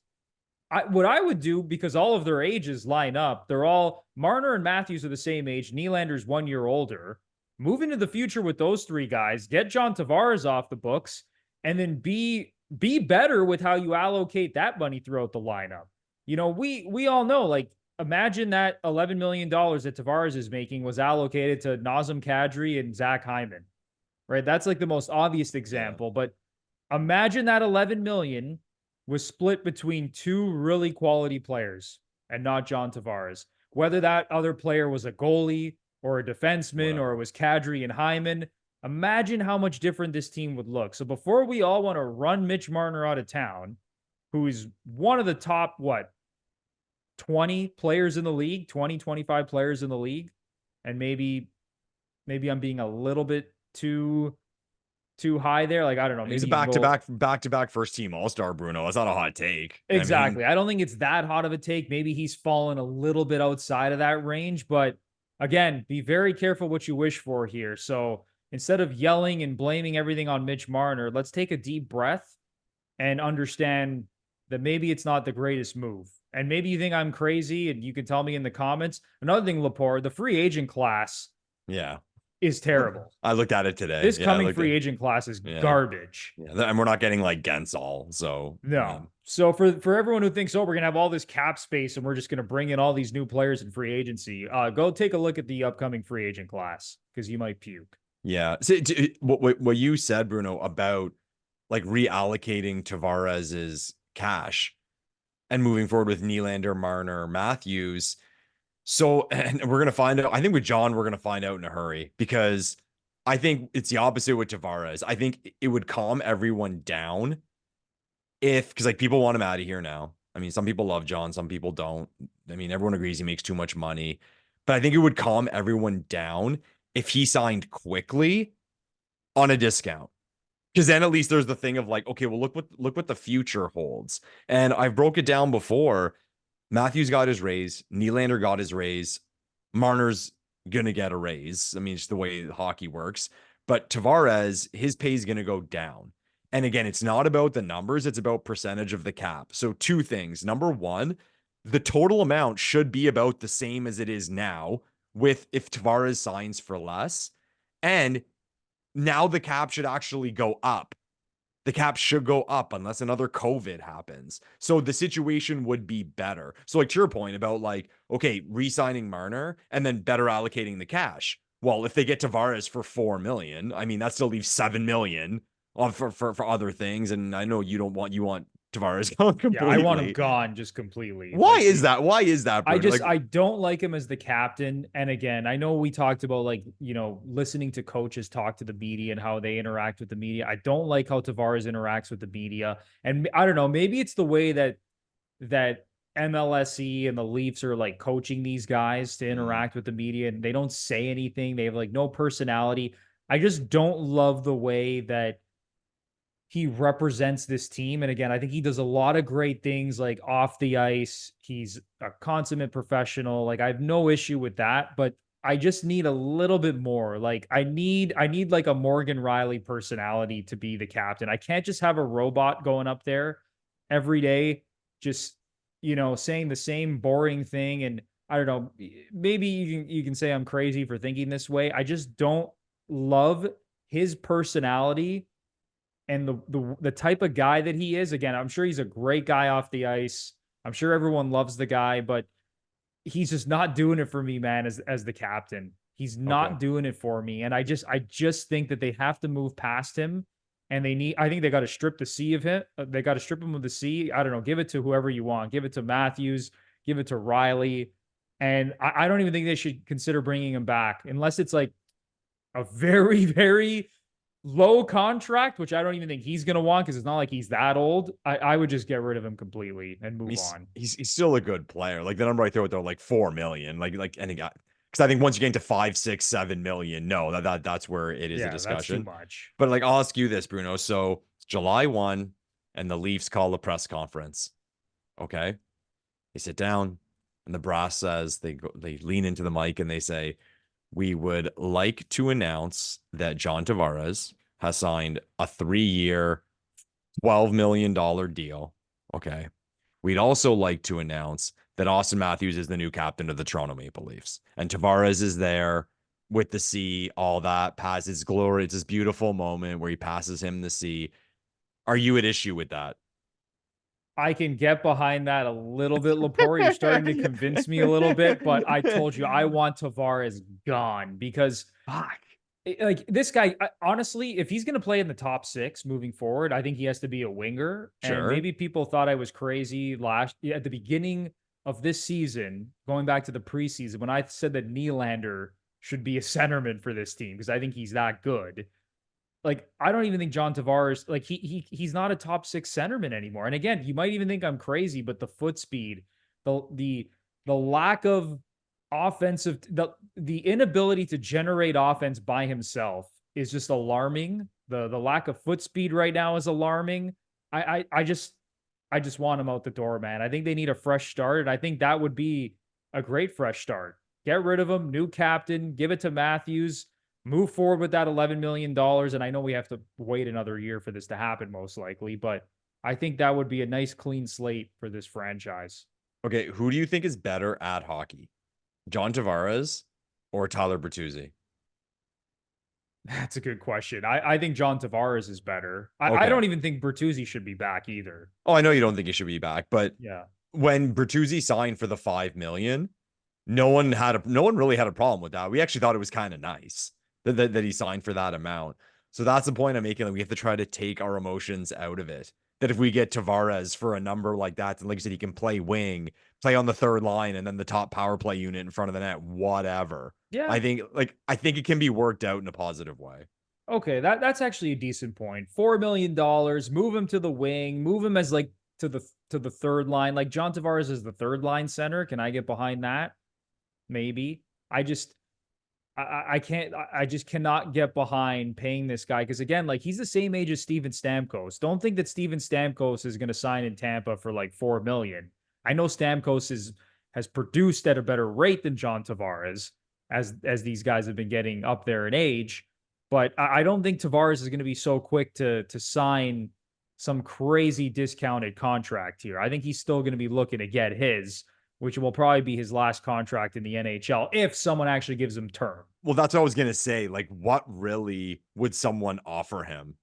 What I would do, because all of their ages line up, Marner and Matthews are the same age. Nylander's 1 year older. Move into the future with those 3 guys, get John Tavares off the books, and then be better with how you allocate that money throughout the lineup. You know, we all know, like, imagine that $11 million that Tavares is making was allocated to Nazem Kadri and Zach Hyman, right? That's like the most obvious example, but imagine that $11 million was split between 2 really quality players and not John Tavares. Whether that other player was a goalie or a defenseman, or it was Kadri and Hyman, imagine how much different this team would look. So before we all want to run Mitch Marner out of town, who is one of the top, 20 players in the league, 20, 25 players in the league. And maybe I'm being a little bit too high there. Like, I don't know. He's a Maybe you can go back-to-back first team All-Star, Bruno. That's not a hot take. exactly. I don't think it's that hot of a take. Maybe he's fallen a little bit outside of that range, but again, be very careful what you wish for here. So instead of yelling and blaming everything on Mitch Marner, let's take a deep breath and understand that maybe it's not the greatest move. And maybe you think I'm crazy and you can tell me in the comments. Another thing, Lepore, the free agent class is terrible. I looked at it today. This coming free agent class is garbage. Yeah, and we're not getting like Gensall. So no. So for everyone who thinks, oh, we're gonna have all this cap space and we're just gonna bring in all these new players in free agency, go take a look at the upcoming free agent class because you might puke. Yeah. So, what you said, Bruno, about like reallocating Tavares's cash and moving forward with Nylander, Marner, Matthews. So, and we're going to find out, I think with John, we're going to find out in a hurry because I think it's the opposite with Tavares. I think it would calm everyone down because like people want him out of here now. I mean, some people love John, some people don't. I mean, everyone agrees he makes too much money, but I think it would calm everyone down if he signed quickly on a discount. Because then at least there's the thing of like, okay, well, look what the future holds. And I've broke it down before. Matthews got his raise. Nylander got his raise. Marner's gonna get a raise. I mean, it's the way hockey works. But Tavares, his pay is gonna go down. And again, it's not about the numbers, it's about percentage of the cap. So two things. Number one, the total amount should be about the same as it is now, with if Tavares signs for less. And now the cap should actually go up. The cap should go up unless another COVID happens. So the situation would be better. So like to your point about like, okay, re-signing Marner and then better allocating the cash. Well, if they get Tavares for $4 million, I mean, that still leaves $7 million for other things. And I know you want Tavares gone completely. Yeah, I want him gone just completely. Why is that? Why is that, Bruno? I don't like him as the captain. And again, I know we talked about like, listening to coaches talk to the media and how they interact with the media. I don't like how Tavares interacts with the media. And I don't know, maybe it's the way that MLSE and the Leafs are like coaching these guys to interact with the media and they don't say anything. They have like no personality. I just don't love the way that he represents this team. And again, I think he does a lot of great things like off the ice. He's a consummate professional. Like I have no issue with that, but I just need a little bit more. Like I need like a Morgan Riley personality to be the captain. I can't just have a robot going up there every day, just, saying the same boring thing. And I don't know, maybe you can say I'm crazy for thinking this way. I just don't love his personality and the type of guy that he is. Again, I'm sure he's a great guy off the ice. I'm sure everyone loves the guy, but he's just not doing it for me, man, as the captain. He's not doing it for me. And I just think that they have to move past him. And I think they got to strip the C of him. They got to strip him of the C. I don't know. Give it to whoever you want. Give it to Matthews. Give it to Riley. And I don't even think they should consider bringing him back unless it's like a very, very low contract, which I don't even think he's going to want because it's not like he's that old. I would just get rid of him completely and move on. He's still a good player. Like the number right there with like $4 million. And he got, because I think once you get into 5, 6, 7 million, no, that's where it is a discussion. That's too much. But like, I'll ask you this, Bruno. So it's July 1 and the Leafs call a press conference. Okay. They sit down and the brass says, they lean into the mic and they say, we would like to announce that John Tavares has signed a 3-year, $12 million deal. Okay. We'd also like to announce that Auston Matthews is the new captain of the Toronto Maple Leafs. And Tavares is there with the C, all that, passes glory. It's this beautiful moment where he passes him the C. Are you at issue with that? I can get behind that a little bit, Lepore. You're starting to convince me a little bit, but I told you I want Tavares gone because like this guy, honestly, if he's going to play in the top 6 moving forward, I think he has to be a winger. Sure. And maybe people thought I was crazy at the beginning of this season, going back to the preseason, when I said that Nylander should be a centerman for this team because I think he's that good. Like, I don't even think John Tavares, like he's not a top 6 centerman anymore. And again, you might even think I'm crazy, but the foot speed, the lack of offensive, the inability to generate offense by himself is just alarming. The lack of foot speed right now is alarming. I just want him out the door, man. I think they need a fresh start, and I think that would be a great fresh start. Get rid of him, new captain, give it to Matthews, move forward with that $11 million. And I know we have to wait another year for this to happen, most likely, but I think that would be a nice clean slate for this franchise. Okay, who do you think is better at hockey? John Tavares or Tyler Bertuzzi? That's a good question. I think John Tavares is better. I Okay. don't even think Bertuzzi should be back either. Oh, I know you don't think he should be back, but Yeah. when Bertuzzi signed for the $5 million, no one really had a problem with that. We actually thought it was kind of nice that he signed for that amount. So that's the point I'm making. That we have to try to take our emotions out of it. That if we get Tavares for a number like that, and like I said, he can play wing, play on the third line, and then the top power play unit in front of the net, whatever. Yeah. I think it can be worked out in a positive way. Okay, that's actually a decent point. $4 million, move him to the wing, move him as like to the third line. Like John Tavares is the third line center. Can I get behind that? Maybe. I can't. I just cannot get behind paying this guy because again, like he's the same age as Steven Stamkos. Don't think that Steven Stamkos is going to sign in Tampa for like $4 million. I know Stamkos has produced at a better rate than John Tavares as these guys have been getting up there in age, but I don't think Tavares is going to be so quick to sign some crazy discounted contract here. I think he's still going to be looking to get his, which will probably be his last contract in the NHL if someone actually gives him term. Well, that's what I was going to say. Like, what really would someone offer him?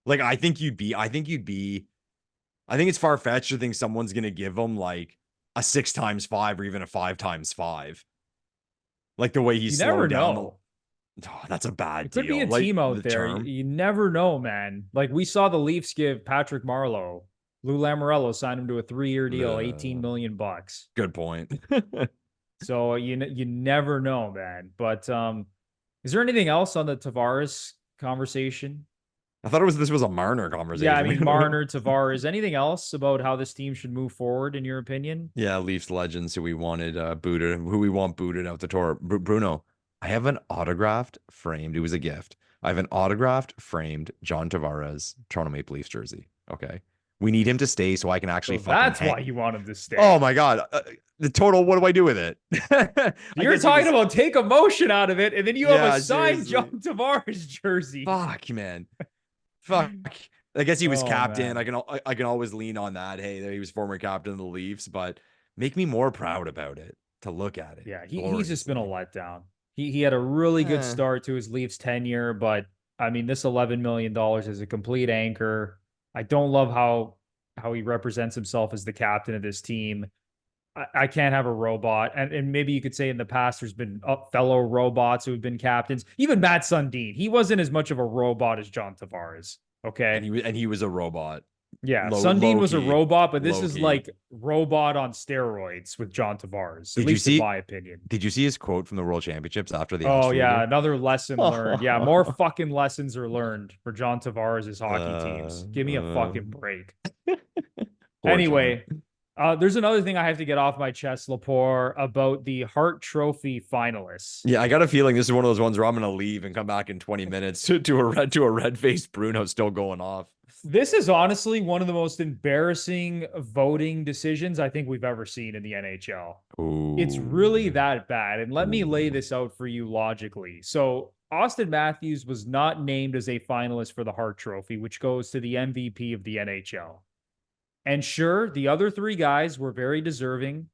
Like, I think it's far-fetched to think someone's going to give him like a 6x5 or even a 5x5. Like the way he's slowed down. Know. Oh, that's a bad it could deal. be a like, team out there. You never know, man. Like we saw the Leafs give Patrick Marleau, Lou Lamoriello signed him to a 3-year deal, $18 million. Good point. So you never know, man. But is there anything else on the Tavares conversation? I thought this was a Marner conversation. Yeah, I mean Marner, Tavares. Anything else about how this team should move forward, in your opinion? Yeah, Leafs legends who we wanted booted, who we want booted out the door. Bruno, I have an autographed framed. It was a gift. I have an autographed framed John Tavares Toronto Maple Leafs jersey. Okay, we need him to stay so I can actually. So that's why you want him to stay. Oh my god, the total. What do I do with it? You're talking about take emotion out of it, and then you have a signed seriously. John Tavares jersey. Fuck, man. Fuck. I guess he was captain. Man. I can always lean on that. Hey, he was former captain of the Leafs, but make me more proud about it to look at it. Yeah, he's just been a letdown. He had a really good start to his Leafs tenure, but I mean, this $11 million is a complete anchor. I don't love how he represents himself as the captain of this team. I can't have a robot. And maybe you could say in the past, there's been fellow robots who have been captains. Even Matt Sundin, he wasn't as much of a robot as John Tavares. Okay. And he was a robot. Yeah. Sundin was a robot, but this is like robot on steroids with John Tavares, at least in my opinion. Did you see his quote from the World Championships after the yeah, another lesson learned. Yeah, more fucking lessons are learned for John Tavares' hockey teams. Give me a fucking break. Anyway, there's another thing I have to get off my chest, Lepore, about the Hart Trophy finalists. Yeah, I got a feeling this is one of those ones where I'm going to leave and come back in 20 minutes to a red-faced Bruno still going off. This is honestly one of the most embarrassing voting decisions I think we've ever seen in the NHL. Ooh. It's really that bad. And let me lay this out for you logically. So Auston Matthews was not named as a finalist for the Hart Trophy, which goes to the MVP of the NHL. And sure, the other three guys were very deserving.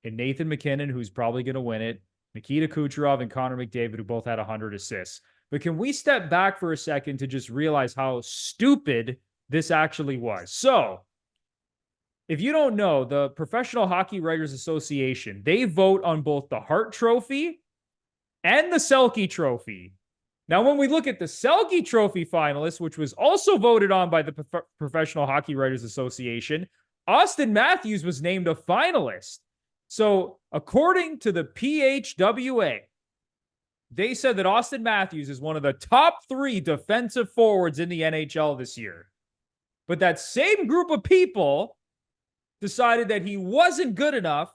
And Nathan MacKinnon, who's probably going to win it, Nikita Kucherov and Connor McDavid, who both had 100 assists. But can we step back for a second to just realize how stupid this actually was? So, if you don't know, the Professional Hockey Writers Association, they vote on both the Hart Trophy and the Selke Trophy. Now, when we look at the Selke Trophy finalists, which was also voted on by the Professional Hockey Writers Association, Auston Matthews was named a finalist. So, according to the PHWA, they said that Auston Matthews is one of the top 3 defensive forwards in the NHL this year. But that same group of people decided that he wasn't good enough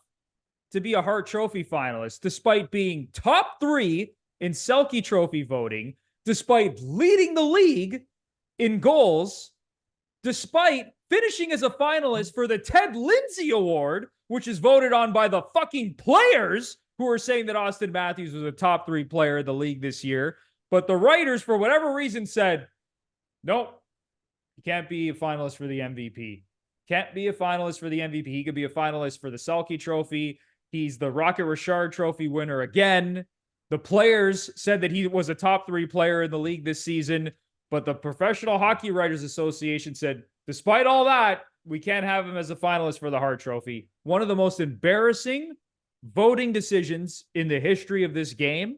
to be a Hart Trophy finalist, despite being top 3 in Selke Trophy voting, despite leading the league in goals, despite finishing as a finalist for the Ted Lindsay Award, which is voted on by the fucking players who are saying that Auston Matthews was a top 3 player of the league this year. But the writers, for whatever reason, said, nope, he can't be a finalist for the MVP. Can't be a finalist for the MVP. He could be a finalist for the Selke Trophy. He's the Rocket Richard Trophy winner again. The players said that he was a top 3 player in the league this season, but the Professional Hockey Writers Association said, despite all that, we can't have him as a finalist for the Hart Trophy. One of the most embarrassing voting decisions in the history of this game.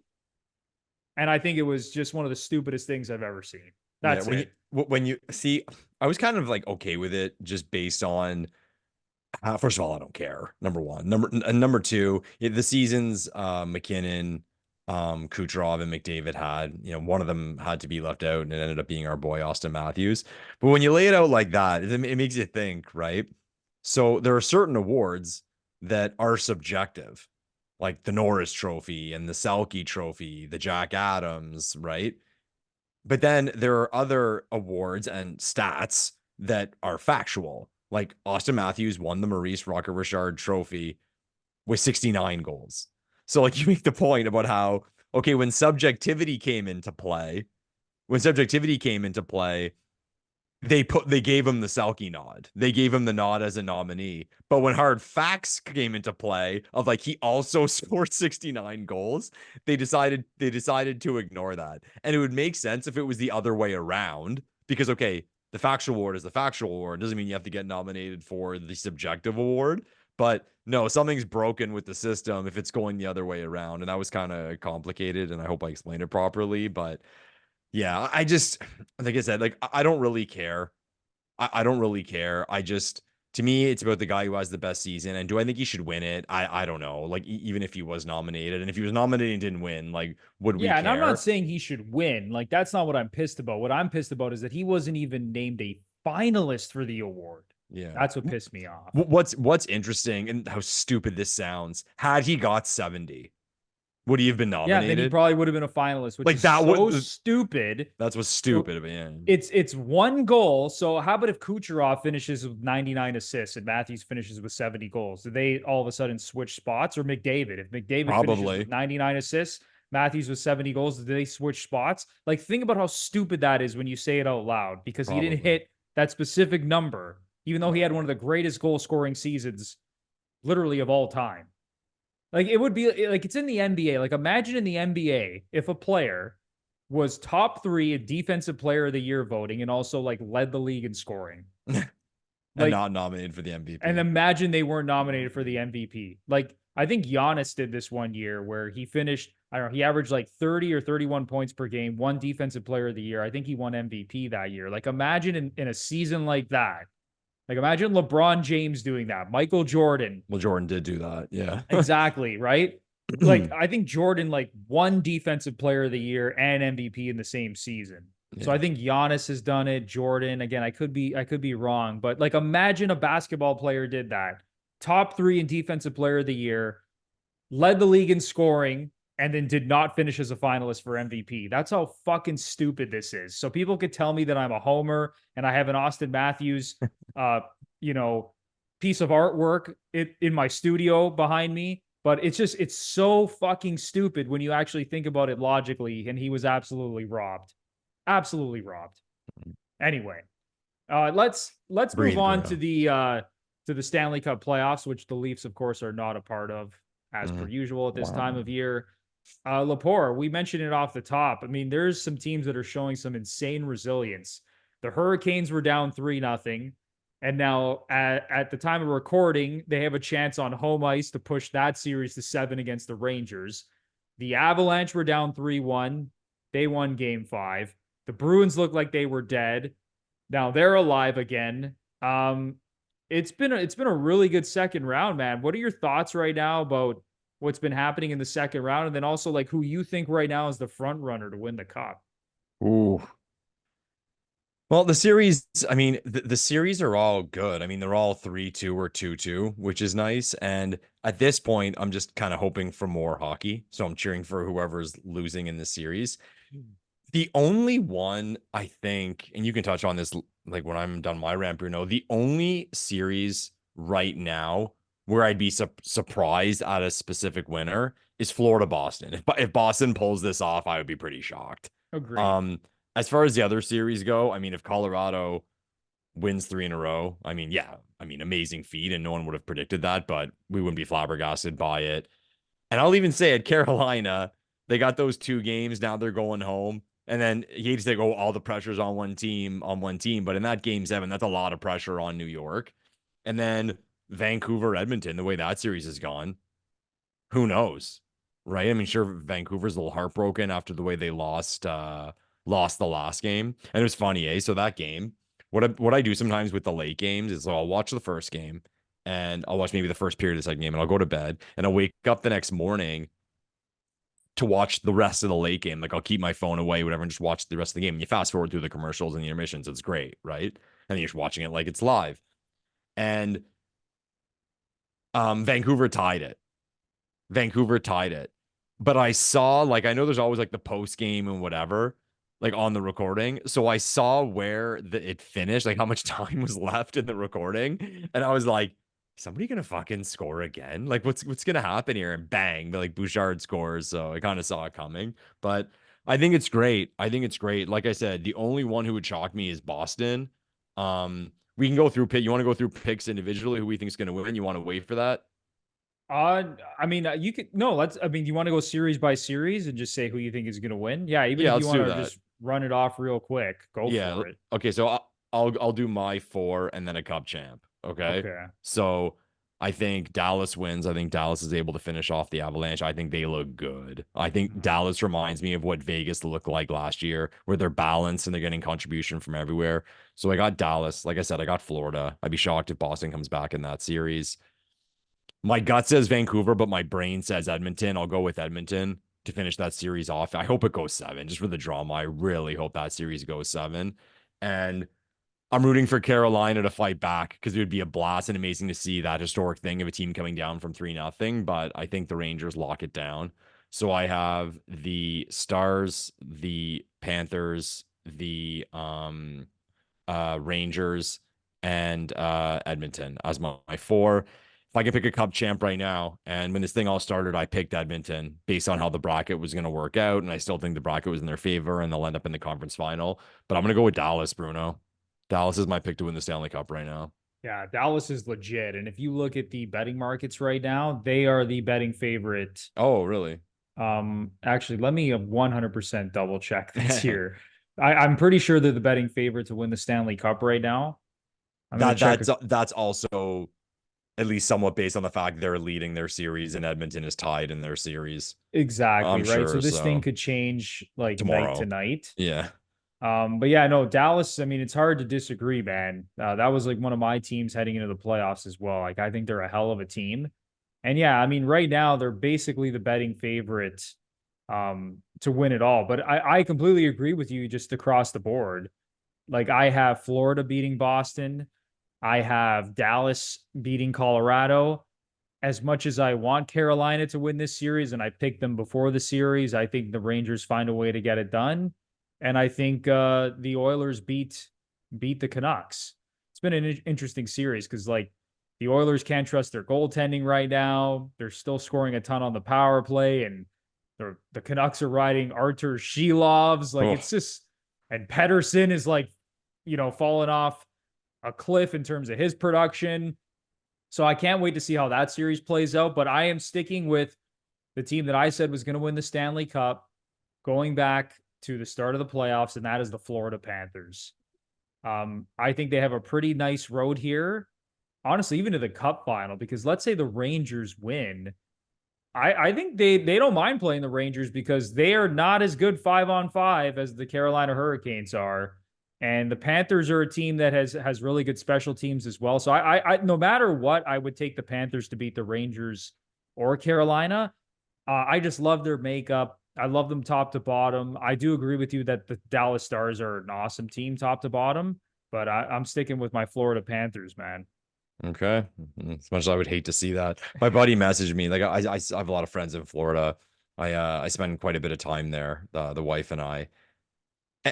And I think it was just one of the stupidest things I've ever seen. That's it. When you see, I was kind of like okay with it just based on, first of all, I don't care. Number one. Number two, the seasons McKinnon, Kucherov, and McDavid had, one of them had to be left out, and it ended up being our boy Auston Matthews. But when you lay it out like that, it makes you think, right? So there are certain awards that are subjective, like the Norris Trophy and the Selke Trophy, the Jack Adams, right? But then there are other awards and stats that are factual. Like Auston Matthews won the Maurice Rocket Richard Trophy with 69 goals. So like you make the point about how, okay, when subjectivity came into play, they gave him the Selke nod. They gave him the nod as a nominee. But when hard facts came into play of like he also scored 69 goals, they decided to ignore that. And it would make sense if it was the other way around, because okay, the factual award is the factual award. It doesn't mean you have to get nominated for the subjective award. But no, something's broken with the system if it's going the other way around. And that was kind of complicated, and I hope I explained it properly. But yeah, I just, like I said, like, I don't really care. I don't really care. To me, it's about the guy who has the best season. And do I think he should win it? I don't know. Like, even if he was nominated, and if he was nominated and didn't win, like, would we care? And I'm not saying he should win. Like, that's not what I'm pissed about. What I'm pissed about is that he wasn't even named a finalist for the award. Yeah. That's what pissed me off. What's interesting, and how stupid this sounds, had he got 70, would he have been nominated? Yeah, then he probably would have been a finalist, which is so stupid. That's what's stupid. Yeah. It's one goal. So how about if Kucherov finishes with 99 assists and Matthews finishes with 70 goals? Do they all of a sudden switch spots? Or McDavid? If McDavid finishes with 99 assists, Matthews with 70 goals, do they switch spots? Like, think about how stupid that is when you say it out loud, because he didn't hit that specific number, even though he had one of the greatest goal-scoring seasons literally of all time. Like, it would be like, it's in the NBA. Like, imagine in the NBA if a player was top 3 in defensive player of the year voting and also like led the league in scoring. And like, not nominated for the MVP. And imagine they weren't nominated for the MVP. Like, I think Giannis did this one year where he finished, I don't know, he averaged like 30 or 31 points per game, won defensive player of the year. I think he won MVP that year. Like, imagine in a season like that. Like, imagine LeBron James doing that. Michael Jordan. Well, Jordan did do that. Yeah. Exactly. Right. Like, I think Jordan like won defensive player of the year and MVP in the same season. Yeah. So I think Giannis has done it. Jordan, again, I could be wrong, but like, imagine a basketball player did that. Top 3 in defensive player of the year, led the league in scoring, and then did not finish as a finalist for MVP. That's how fucking stupid this is. So people could tell me that I'm a homer and I have an Auston Matthews, piece of artwork in my studio behind me. But it's so fucking stupid when you actually think about it logically. And he was absolutely robbed. Absolutely robbed. Anyway, let's move on to the Stanley Cup playoffs, which the Leafs, of course, are not a part of, as per usual at this time of year. Lepore, we mentioned it off the top. I mean, there's some teams that are showing some insane resilience. The Hurricanes were down 3-0. And now at the time of recording, they have a chance on home ice to push that series to 7 against the Rangers. The Avalanche were down 3-1. They won game 5. The Bruins looked like they were dead. Now they're alive again. It's been a really good second round, man. What are your thoughts right now about what's been happening in the second round? And then also like who you think right now is the front runner to win the cup? Ooh. Well, the series, I mean, the series are all good. I mean, they're all 3-2 or 2-2, which is nice. And at this point, I'm just kind of hoping for more hockey. So I'm cheering for whoever's losing in the series. The only one I think, and you can touch on this like when I'm done my rant, Bruno, the only series right now where I'd be surprised at a specific winner is Florida Boston. If Boston pulls this off, I would be pretty shocked. Agreed. Um, as far as the other series go, I mean, if Colorado wins 3 in a row, I mean, yeah, I mean, amazing feat, and no one would have predicted that, but we wouldn't be flabbergasted by it. And I'll even say at Carolina, they got those 2 games. Now they're going home. And then he hates to go all the pressure's on one team, But in that game 7, that's a lot of pressure on New York. And then Vancouver, Edmonton, the way that series has gone, who knows? Right? I mean, sure, Vancouver's a little heartbroken after the way they lost the last game. And it was funny, eh? So that game, what I do sometimes with the late games is I'll watch the first game and I'll watch maybe the first period of the second game and I'll go to bed and I'll wake up the next morning to watch the rest of the late game. Like I'll keep my phone away, whatever, and just watch the rest of the game. And you fast forward through the commercials and the intermissions. It's great, right? And you're just watching it like it's live. And Vancouver tied it. But I saw, like, I know there's always like the post game and whatever, like on the recording. So I saw where it finished, like how much time was left in the recording. And I was like, somebody gonna fucking score again? Like, what's gonna happen here? And bang, like Bouchard scores. So I kind of saw it coming. But I think it's great. Like I said, the only one who would shock me is Boston. We can go through pick. You want to go through picks individually? Who we think is gonna win? You want to wait for that? I mean, you could no. I mean, you want to go series by series and just say who you think is going to win? Yeah, even Yeah, if you let's do want to that. just run it off real quick, go Yeah. for it. Okay. So I'll do my 4 and then a cup champ. Okay. Okay. So I think Dallas wins. I think Dallas is able to finish off the Avalanche. I think they look good. I think Mhm. Dallas reminds me of what Vegas looked like last year, where they're balanced and they're getting contribution from everywhere. So I got Dallas. Like I said, I got Florida. I'd be shocked if Boston comes back in that series. My gut says Vancouver, but my brain says Edmonton. I'll go with Edmonton to finish that series off. I hope it goes 7 just for the drama. I really hope that series goes 7. And I'm rooting for Carolina to fight back because it would be a blast and amazing to see that historic thing of a team coming down from 3-0. But I think the Rangers lock it down. So I have the Stars, the Panthers, the Rangers, and Edmonton as my 4. If I can pick a cup champ right now, and when this thing all started, I picked Edmonton based on how the bracket was going to work out, and I still think the bracket was in their favor, and they'll end up in the conference final. But I'm going to go with Dallas, Bruno. Dallas is my pick to win the Stanley Cup right now. Yeah, Dallas is legit. And if you look at the betting markets right now, they are the betting favorite. Oh, really? Actually, let me 100% double check this here. I'm pretty sure they're the betting favorite to win the Stanley Cup right now. That's also at least somewhat based on the fact they're leading their series and Edmonton is tied in their series. Exactly, I'm right? sure, So this thing so could change like tomorrow. night to night. Yeah. But yeah, no, Dallas, I mean, it's hard to disagree, man. That was like one of my teams heading into the playoffs as well. Like, I think they're a hell of a team. And yeah, I mean, right now they're basically the betting favorite to win it all. But I completely agree with you just across the board. Like, I have Florida beating Boston. I have Dallas beating Colorado. As much as I want Carolina to win this series, and I picked them before the series, I think the Rangers find a way to get it done. And I think the Oilers beat the Canucks. It's been an interesting series because like the Oilers can't trust their goaltending right now. They're still scoring a ton on the power play, and the Canucks are riding Artur Shilovs. Like it's just, and Pedersen is like, falling off a cliff in terms of his production. So I can't wait to see how that series plays out. But I am sticking with the team that I said was going to win the Stanley Cup, going back to the start of the playoffs, and that is the Florida Panthers. I think they have a pretty nice road here. Honestly, even to the Cup final, because let's say the Rangers win. I think they don't mind playing the Rangers because they are not as good 5-on-5 as the Carolina Hurricanes are. And the Panthers are a team that has really good special teams as well. So I no matter what, I would take the Panthers to beat the Rangers or Carolina. I just love their makeup. I love them top to bottom. I do agree with you that the Dallas Stars are an awesome team top to bottom, but I'm sticking with my Florida Panthers, man. Okay. As much as I would hate to see that. My buddy messaged me. Like I have a lot of friends in Florida. I spend quite a bit of time there, the wife and I.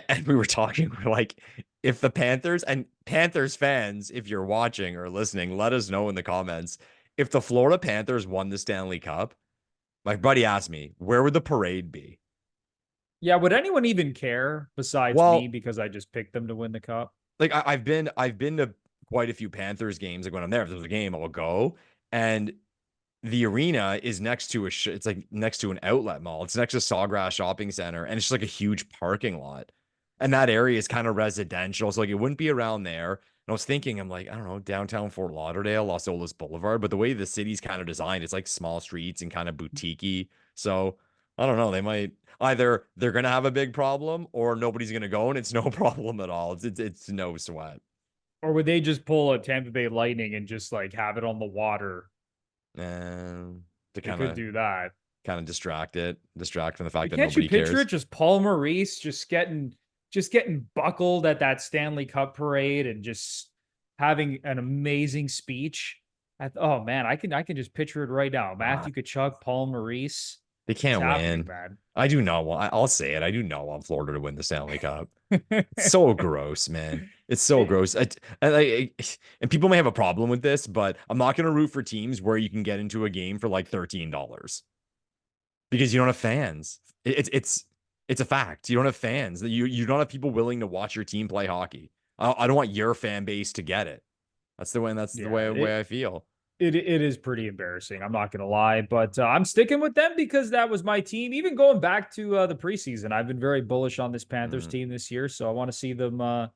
And we were talking, we're like, if the Panthers and Panthers fans, if you're watching or listening, let us know in the comments. If the Florida Panthers won the Stanley Cup, my buddy asked me, where would the parade be? Yeah, would anyone even care besides me Well, because I just picked them to win the cup? like I've been to quite a few Panthers games. Like when I'm there, if there's a game, I'll go. And the arena is next to it's like next to an outlet mall. It's next to Sawgrass Shopping Center, and it's just like a huge parking lot. And that area is kind of residential, so like it wouldn't be around there. And I was thinking, I'm like, I don't know, downtown Fort Lauderdale, Los Olas Boulevard. But the way the city's kind of designed, it's like small streets and kind of boutiquey. So I don't know. They might either they're gonna have a big problem or nobody's gonna go, and it's no problem at all. It's no sweat. Or would they just pull a Tampa Bay Lightning and just like have it on the water? And to They could do that. kind of distract from the fact that Can't you nobody picture cares. it? Just Paul Maurice just getting buckled at that Stanley Cup parade and just having an amazing speech. Oh man, I can just picture it right now. Matthew Tkachuk, Paul Maurice. They can't win. Man. I do not want. I'll say it. I do not want Florida to win the Stanley Cup. It's so gross, man. It's so gross. And people may have a problem with this, but I'm not going to root for teams where you can get into a game for like $13 because you don't have fans. It's a fact. You don't have fans. You don't have people willing to watch your team play hockey. I don't want your fan base to get it. That's the way. That's the way I feel. It is pretty embarrassing. I'm not going to lie, but I'm sticking with them because that was my team. Even going back to the preseason, I've been very bullish on this Panthers team this year. So I want to see them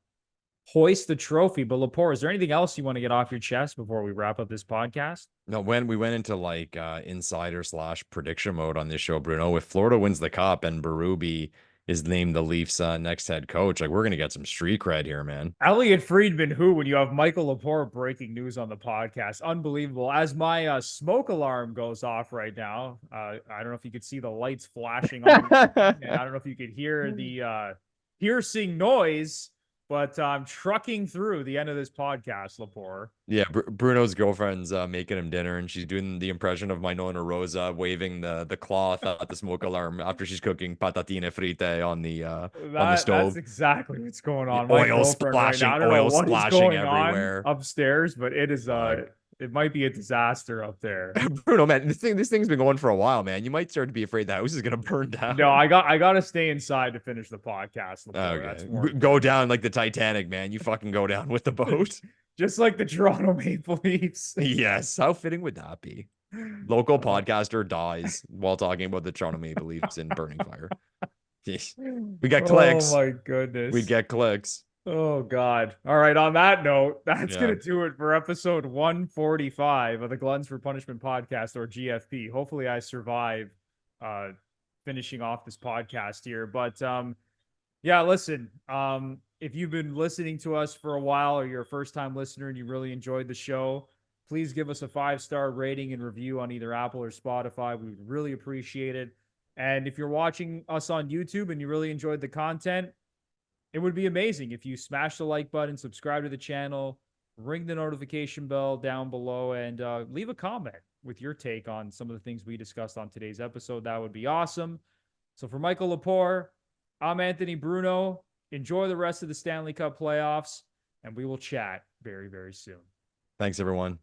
hoist the trophy. But Lepore, is there anything else you want to get off your chest before we wrap up this podcast? No, when we went into like insider / prediction mode on this show, Bruno, if Florida wins the cup and Berube is named the Leafs next head coach, like we're gonna get some street cred here, man. Elliot Friedman, who, when you have Michael Lepore breaking news on the podcast, unbelievable. As my smoke alarm goes off right now, I don't know if you could see the lights flashing on, and I don't know if you could hear the piercing noise, but I'm trucking through the end of this podcast, Lepore. Yeah, Bruno's girlfriend's making him dinner, and she's doing the impression of my Nona Rosa waving the cloth at the smoke alarm after she's cooking patatine frite on the stove. That's exactly what's going on. Oil splashing, right now, I don't know what is going everywhere on upstairs, but it is it might be a disaster up there. Bruno, man, this thing's been going for a while, man. You might start to be afraid the house is gonna burn down. No, I got to stay inside to finish the podcast. Okay. Go down like the Titanic, man. You fucking go down with the boat. Just like the Toronto Maple Leafs. Yes. How fitting would that be? Local podcaster dies while talking about the Toronto Maple Leafs in burning fire. We got clicks. Oh my goodness. We'd get clicks. Oh God. All right. On that note, that's going to do it for episode 145 of the Gluttons For Punishment Podcast, or GFP. Hopefully I survive finishing off this podcast here. But yeah, listen, if you've been listening to us for a while or you're a first-time listener and you really enjoyed the show, please give us a 5-star rating and review on either Apple or Spotify. We would really appreciate it. And if you're watching us on YouTube and you really enjoyed the content, it would be amazing if you smash the like button, subscribe to the channel, ring the notification bell down below, and leave a comment with your take on some of the things we discussed on today's episode. That would be awesome. So for Michael Lepore, I'm Anthony Bruno. Enjoy the rest of the Stanley Cup playoffs, and we will chat very, very soon. Thanks, everyone.